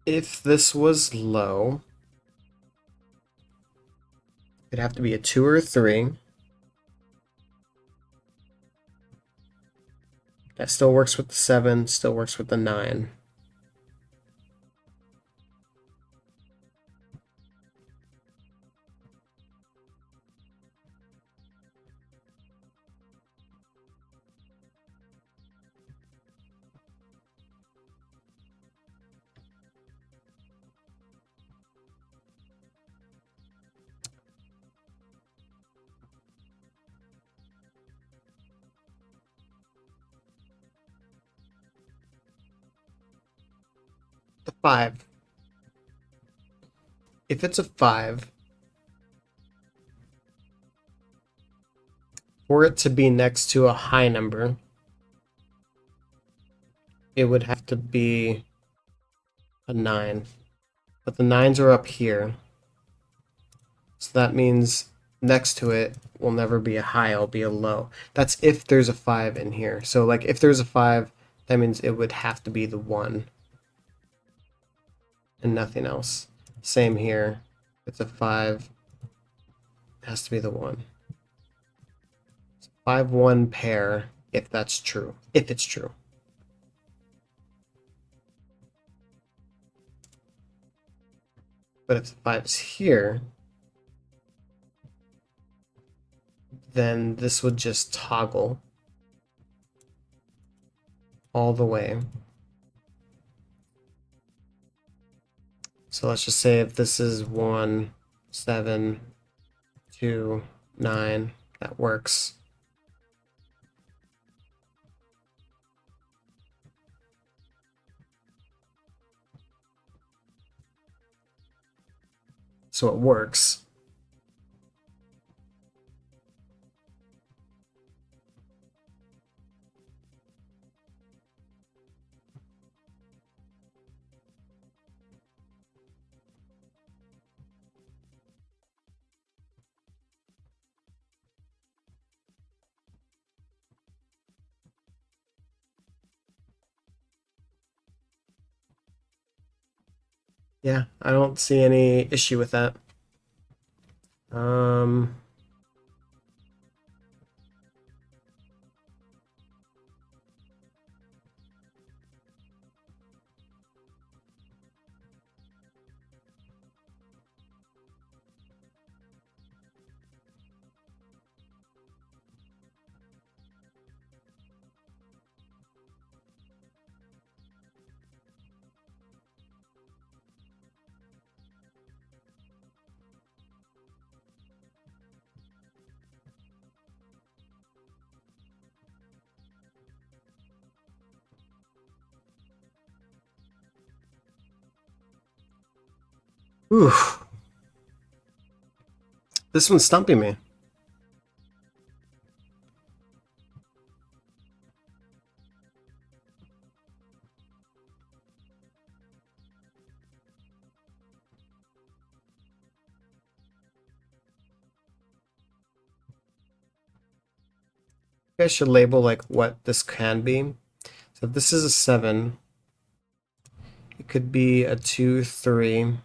if this was low, it'd have to be a 2 or a 3. That still works with the 7, still works with the 9. The 5. If it's a 5, for it to be next to a high number, it would have to be a 9. But the 9s are up here. So that means next to it will never be a high, it'll be a low. That's if there's a 5 in here. So like if there's a 5, that means it would have to be the 1 and nothing else. Same here. If it's a 5, it has to be the 1. 5-1 pair, if that's true. If it's true. But if the 5 is here, then this would just toggle all the way. So let's just say if this is 1, 7, 2, 9, that works. So it works. Yeah, I don't see any issue with that. Um, oof. This one's stumping me. I should label like what this can be. So if this is a 7, it could be a 2, 3.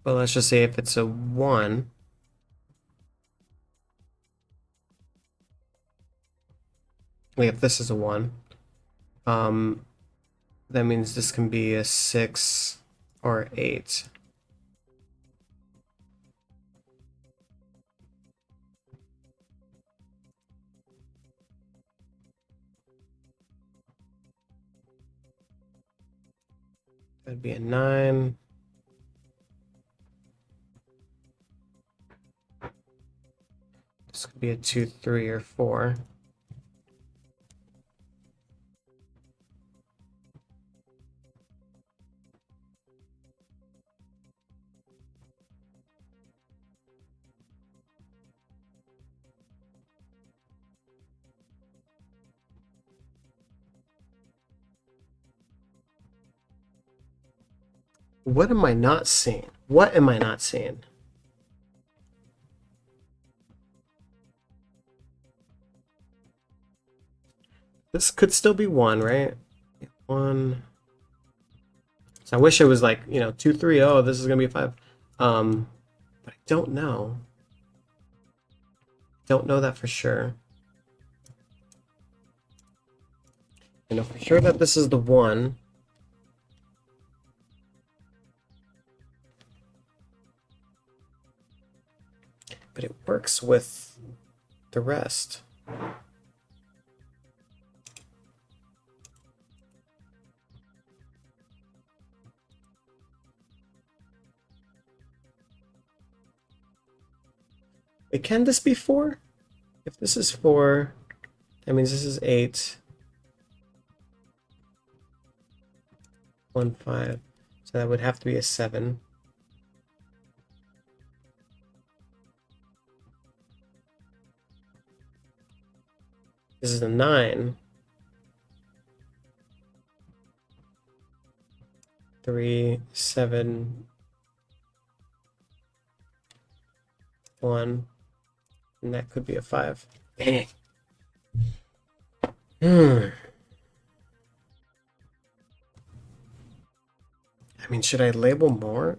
But let's just say if it's a 1, like if this is a 1, um, that means this can be a 6 or 8. That'd be a 9. This could be a 2, 3, or 4. What am I not seeing? What am I not seeing? This could still be 1, right? 1. So I wish it was like, 2, 3. Oh, this is gonna be a 5. But I don't know. Don't know that for sure. I know for sure that this is the 1. But it works with the rest. Wait, can this be 4? If this is 4, that means this is 8. 1, 5. So that would have to be a 7. This is a 9. 3, 7, 1. And that could be a 5. Dang. I mean, should I label more?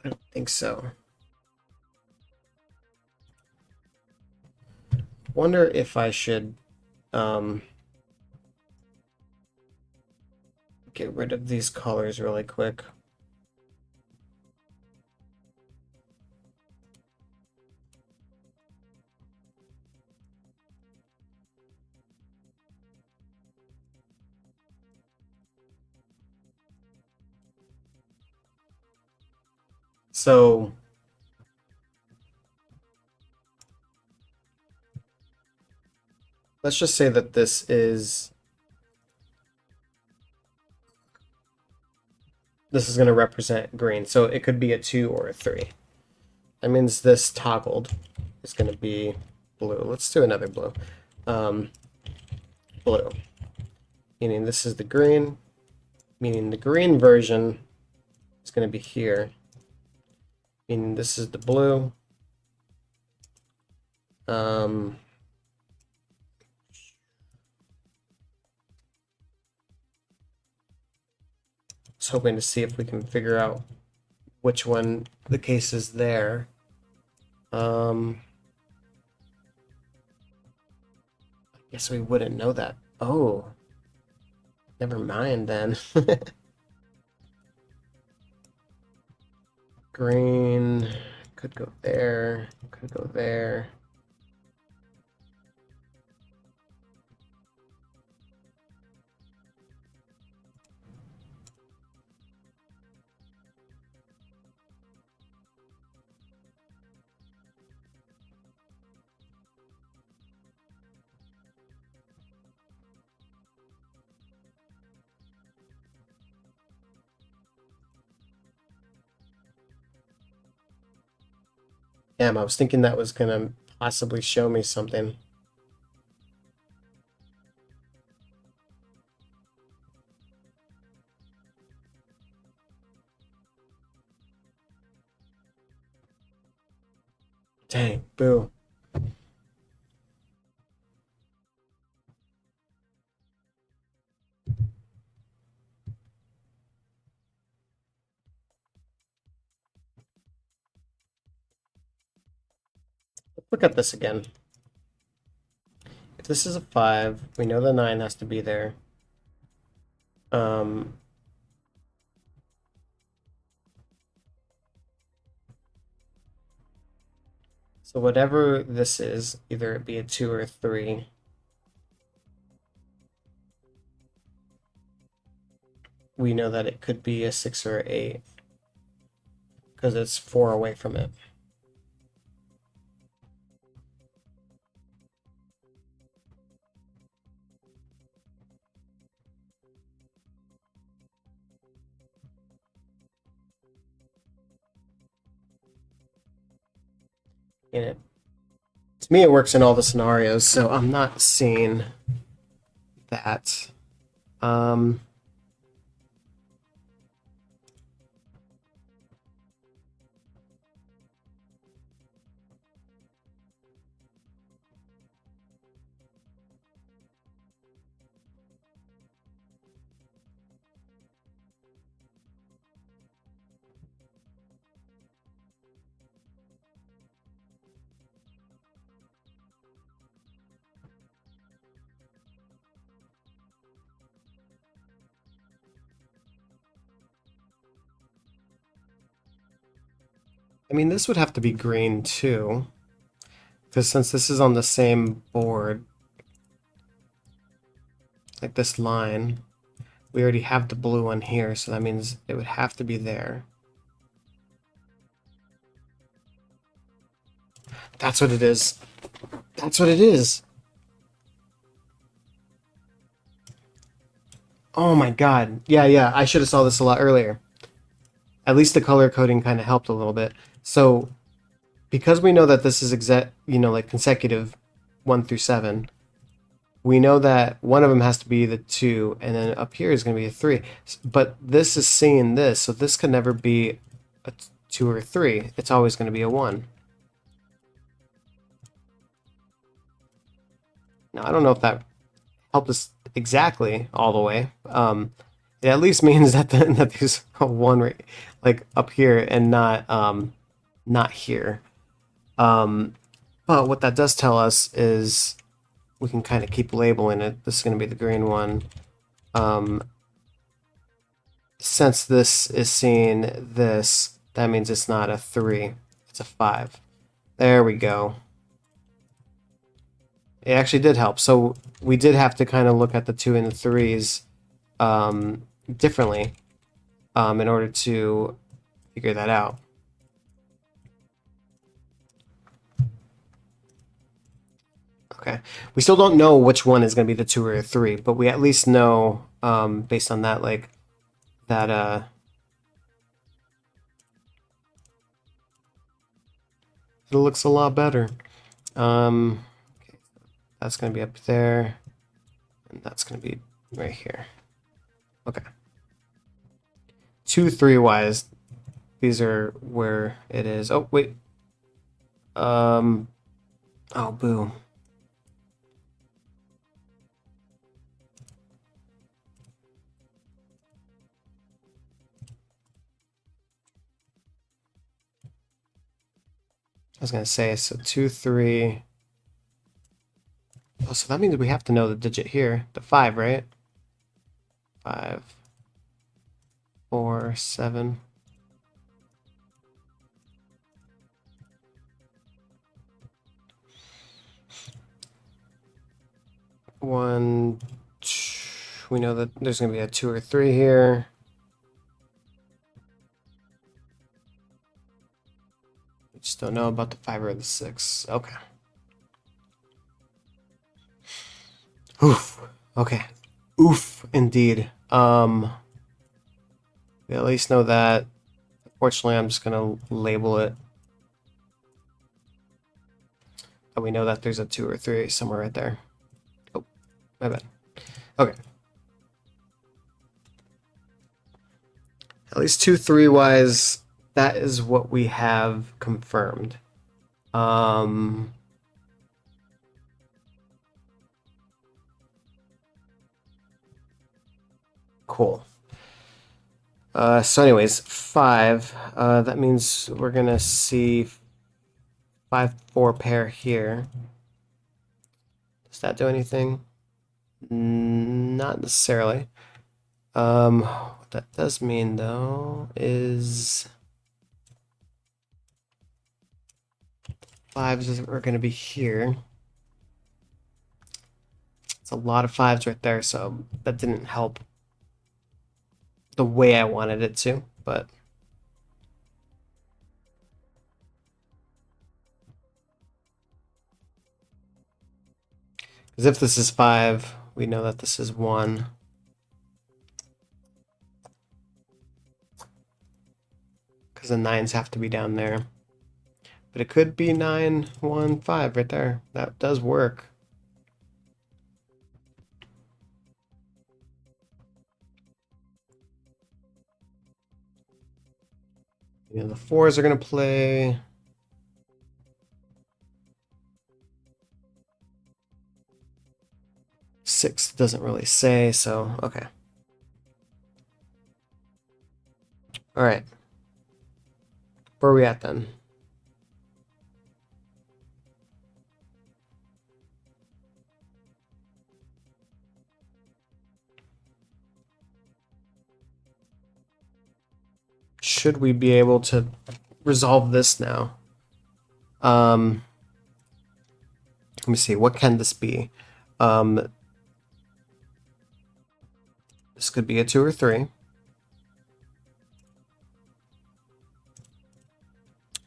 I don't think so. Wonder if I should get rid of these colors really quick. So let's just say that this is going to represent green. So it could be a 2 or a 3. That means this toggled is going to be blue. Let's do another blue. Blue. Meaning this is the green. Meaning the green version is going to be here. Meaning this is the blue. I was hoping to see if we can figure out which one the case is there. I guess we wouldn't know that. Oh, never mind then. Green could go there, could go there. Damn, I was thinking that was gonna possibly show me something. Dang, boo. Let's look at this again. If this is a 5, we know the 9 has to be there. So whatever this is, either it be a 2 or a 3. we know that it could be a 6 or 8 because it's 4 away from it. And it, to me, it works in all the scenarios, so I'm not seeing that. Um, I mean, this would have to be green too, because since this is on the same board, like this line, we already have the blue one here, so that means it would have to be there. That's what it is. That's what it is. Oh my god. Yeah, yeah, I should have saw this a lot earlier. At least the color coding kind of helped a little bit. So, because we know that this is like consecutive 1 through 7, we know that one of them has to be the 2, and then up here is going to be a 3. But this is seeing this, so this could never be a 2 or a 3. It's always going to be a 1. Now, I don't know if that helped us exactly all the way. It at least means that that there's a 1 right, like up here and not here. But what that does tell us is we can kind of keep labeling it. This is going to be the green one. Since this is seeing this, that means it's not a 3, it's a 5. There we go. It actually did help. So we did have to kind of look at the 2 and the 3s differently in order to figure that out. Okay. We still don't know which one is going to be the 2 or the 3, but we at least know based on that, like, that it looks a lot better. Okay. That's going to be up there, and that's going to be right here. Okay. 2, 3 wise, these are where it is. Oh, wait. Oh, boo. I was going to say, so 2, 3. Oh, so that means we have to know the digit here. The 5, right? 5, 4, 7. One, two, we know that there's going to be a 2 or 3 here. We just don't know about the 5 or the 6. Okay. Oof. Okay. Oof, indeed. We at least know that. Fortunately, I'm just going to label it. But we know that there's a 2 or 3 somewhere right there. Oh, my bad. Okay. At least 2, 3 wise, that is what we have confirmed. Cool. So anyways, 5. That means we're gonna see 5, 4 pair here. Does that do anything? Not necessarily. What that does mean though is 5s are gonna be here. It's a lot of 5s right there, so that didn't help the way I wanted it to, but because if this is 5, we know that this is 1. Because the 9s have to be down there. But it could be 9, 1, 5 right there. That does work. You know, the 4s are going to play. Six doesn't really say, so okay. All right. Where are we at then? Should we be able to resolve this now? Let me see. What can this be? This could be a 2 or 3.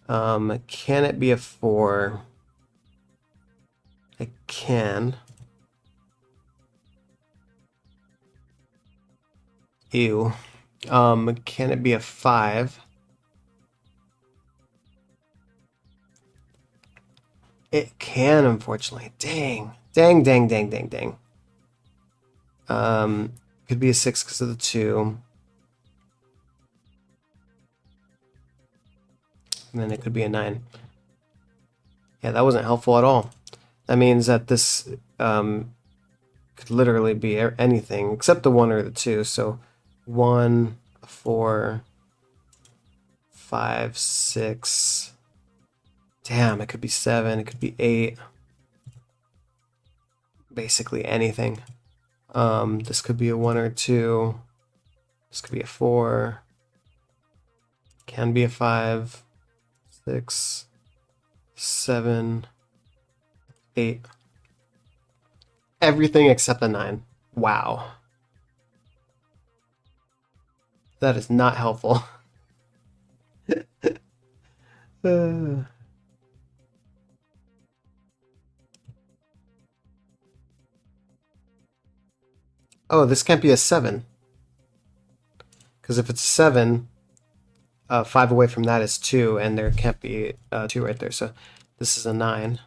Can it be a 4? It can. Ew. Can it be a 5? It can, unfortunately. Dang. Dang, dang, dang, dang, dang. Could be a 6 because of the 2. And then it could be a 9. Yeah, that wasn't helpful at all. That means that this could literally be anything except the 1 or the 2. So 1, 4, 5, 6. Damn, it could be 7. It could be 8. Basically anything. This could be a 1 or 2. This could be a 4. Can be a 5, 6, 7, 8. Everything except the 9. Wow. That is not helpful. Oh, this can't be a 7. Because if it's 7, 5 away from that is 2, and there can't be 2 right there. So this is a 9.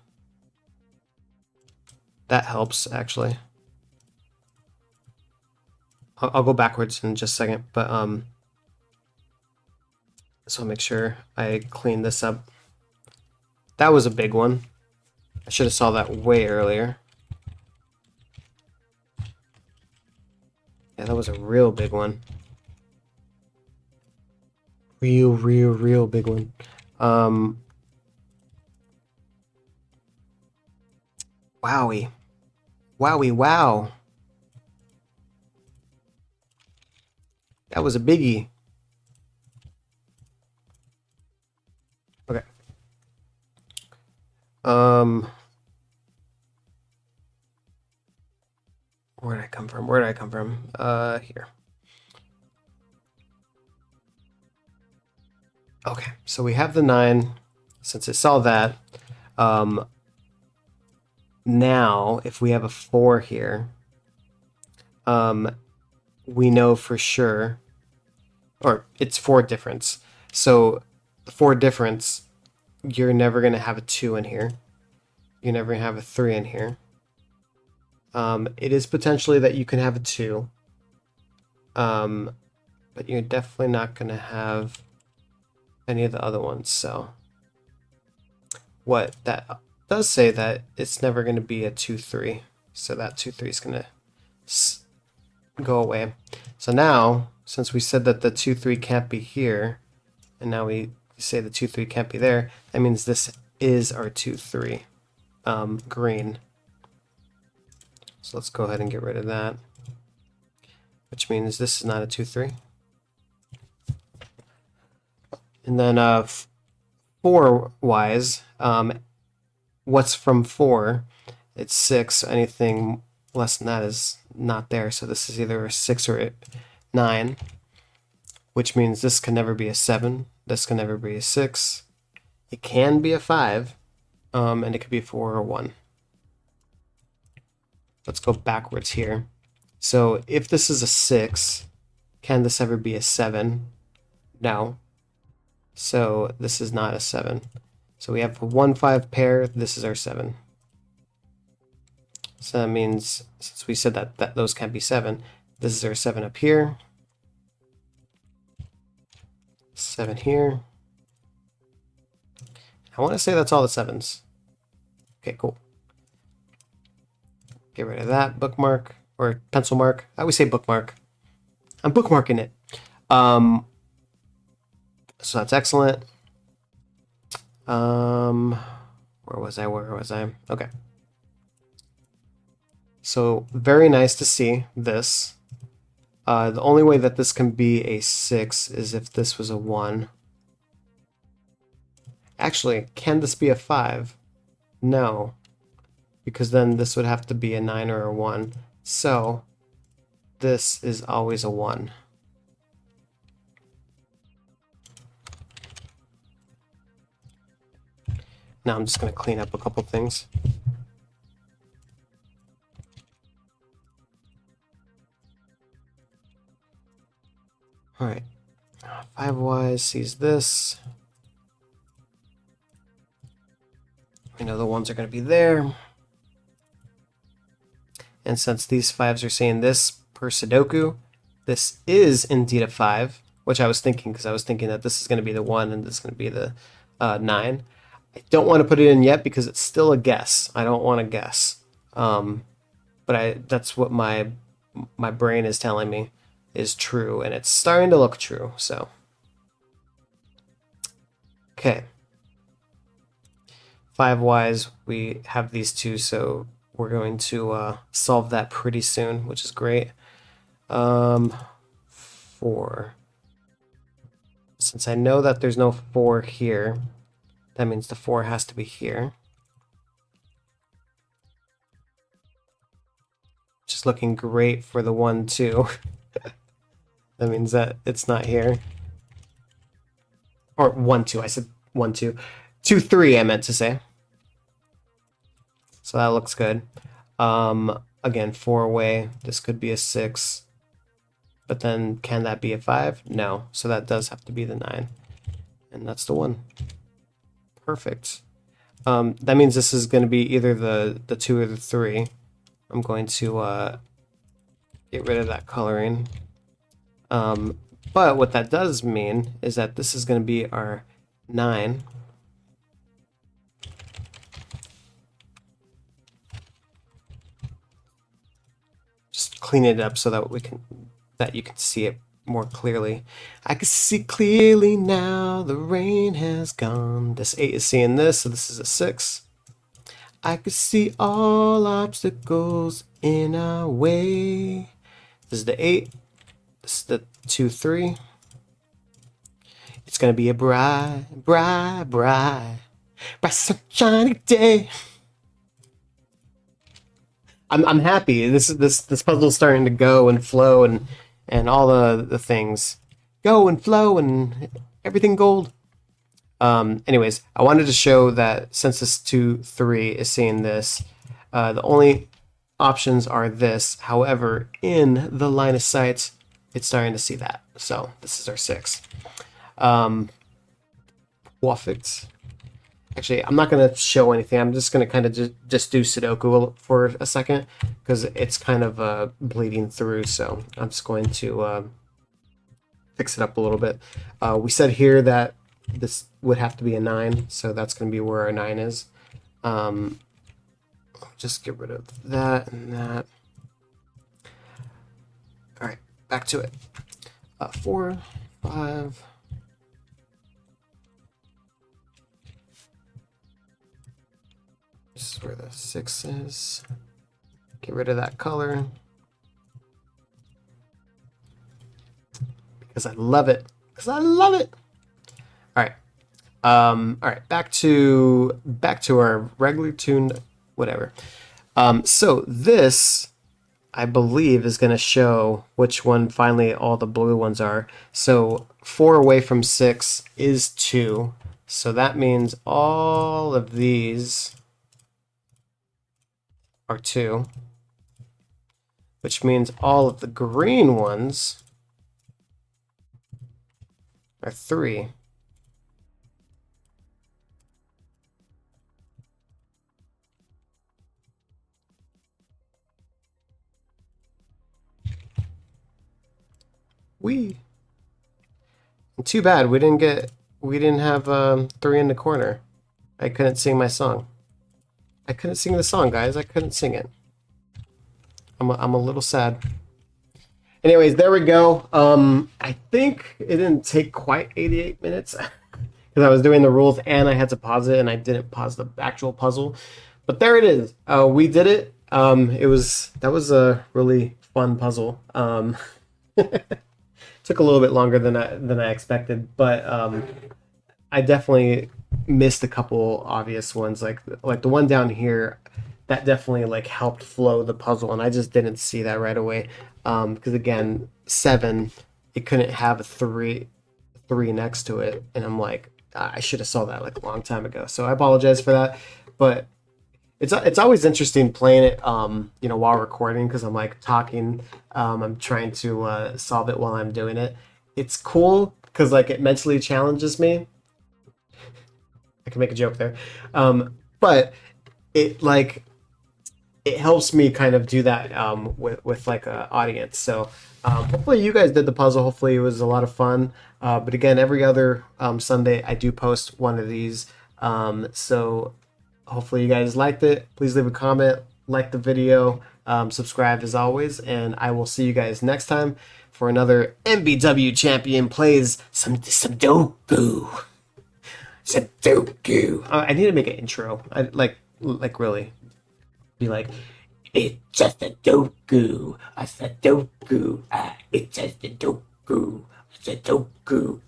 That helps, actually. I'll go backwards in just a second, but so I'll make sure I clean this up. That was a big one. I should have saw that way earlier. Yeah, that was a real big one. Real big one. Wowie. Wowie, wow. That was a biggie. Okay. Where did I come from? Where did I come from? Here. Okay, so we have the 9. Since I saw that, now if we have a 4 here, we know for sure, or it's 4 difference. So the 4 difference, you're never going to have a 2 in here. You're never going to have a 3 in here. It is potentially that you can have a 2. But you're definitely not going to have any of the other ones. So what that does say that it's never going to be a 2-3. So that 2-3 is going to go away. So now, since we said that the 2-3 can't be here, and now we say the 2-3 can't be there, that means this is our 2-3 green. So let's go ahead and get rid of that, which means this is not a 2-3. And then 4-wise, what's from 4? It's 6. Anything less than that is not there. So this is either a 6 or a 9. which means this can never be a 7. This can never be a 6. It can be a 5, and it could be a 4 or 1. Let's go backwards here. So if this is a 6, can this ever be a 7? No. So this is not a 7. So we have a 1-5 pair. This is our 7. So that means, since we said that those can't be 7, this is our 7 up here. 7 here. I want to say that's all the 7s. Okay, cool. Get rid of that bookmark or pencil mark. I always say bookmark. I'm bookmarking it. So that's excellent. Where was I? Okay. So very nice to see this. The only way that this can be a 6 is if this was a 1. Actually, can this be a 5? No, because then this would have to be a 9 or a 1. So this is always a 1. Now I'm just going to clean up a couple things. All right, 5Wise sees this. We know the 1s are going to be there. And since these 5s are saying this per Sudoku, this is indeed a 5, which I was thinking, because I was thinking that this is going to be the 1 and this is going to be the 9. I don't want to put it in yet because it's still a guess. I don't want to guess. But that's what my brain is telling me is true, and it's starting to look true. So, okay. 5Wise, we have these two, so we're going to solve that pretty soon, which is great. 4. Since I know that there's no 4 here, that means the 4 has to be here. Just looking great for the 1, 2. That means that it's not here. Or 1, 2. I said 1, 2. 2, 3, I meant to say. So that looks good. Again, 4-way. This could be a 6. But then, can that be a 5? No. So that does have to be the 9. And that's the 1. Perfect. That means this is going to be either the 2 or the 3. I'm going to get rid of that coloring. But what that does mean is that this is going to be our 9. Just clean it up so that you can see it more clearly. I can see clearly now, the rain has gone. This 8 is seeing this, so this is a 6. I can see all obstacles in our way. This is the 8. This is the 2, 3. It's gonna be a bright sunshiny day. I'm happy. This puzzle's starting to go and flow and all the things go and flow and everything gold. Anyways, I wanted to show that since this 2, 3 is seeing this, the only options are this. However, in the line of sight, it's starting to see that. So this is our 6. Perfect. Actually, I'm not going to show anything. I'm just going to kind of just do Sudoku for a second because it's kind of bleeding through. So I'm just going to fix it up a little bit. We said here that this would have to be a 9, so that's going to be where our 9 is. Just get rid of that and that. All right, back to it. 4, 5. This is where the 6 is. Get rid of that color because I love it. All right. All right. Back to our regular tuned whatever. So this I believe is going to show which one finally all the blue ones are. So 4 away from 6 is 2. So that means all of these are 2, which means all of the green ones are 3. Too bad we didn't have 3 in the corner. I couldn't sing my song. I couldn't sing the song, guys. I couldn't sing it. I'm a little sad. Anyways, there we go. I think it didn't take quite 88 minutes because I was doing the rules and I had to pause it and I didn't pause the actual puzzle. But there it is. We did it. That was a really fun puzzle. Took a little bit longer than I expected, but I definitely missed a couple obvious ones, like the one down here. That definitely like helped flow the puzzle, and I just didn't see that right away. Because again, 7, it couldn't have a three next to it, and I'm like, I should have saw that like a long time ago. So I apologize for that, but it's always interesting playing it while recording because I'm like talking, I'm trying to solve it while I'm doing it. It's cool because like it mentally challenges me. I can make a joke there, but it like it helps me kind of do that with like an audience. So hopefully you guys did the puzzle. Hopefully it was a lot of fun. But again, every other Sunday I do post one of these. So hopefully you guys liked it. Please leave a comment, like the video, subscribe as always, and I will see you guys next time for another MBW champion plays some Sudoku. Sudoku. I need to make an intro. I like really be like, it's just a Sudoku, it's just a Sudoku.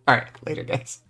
All right, later, guys.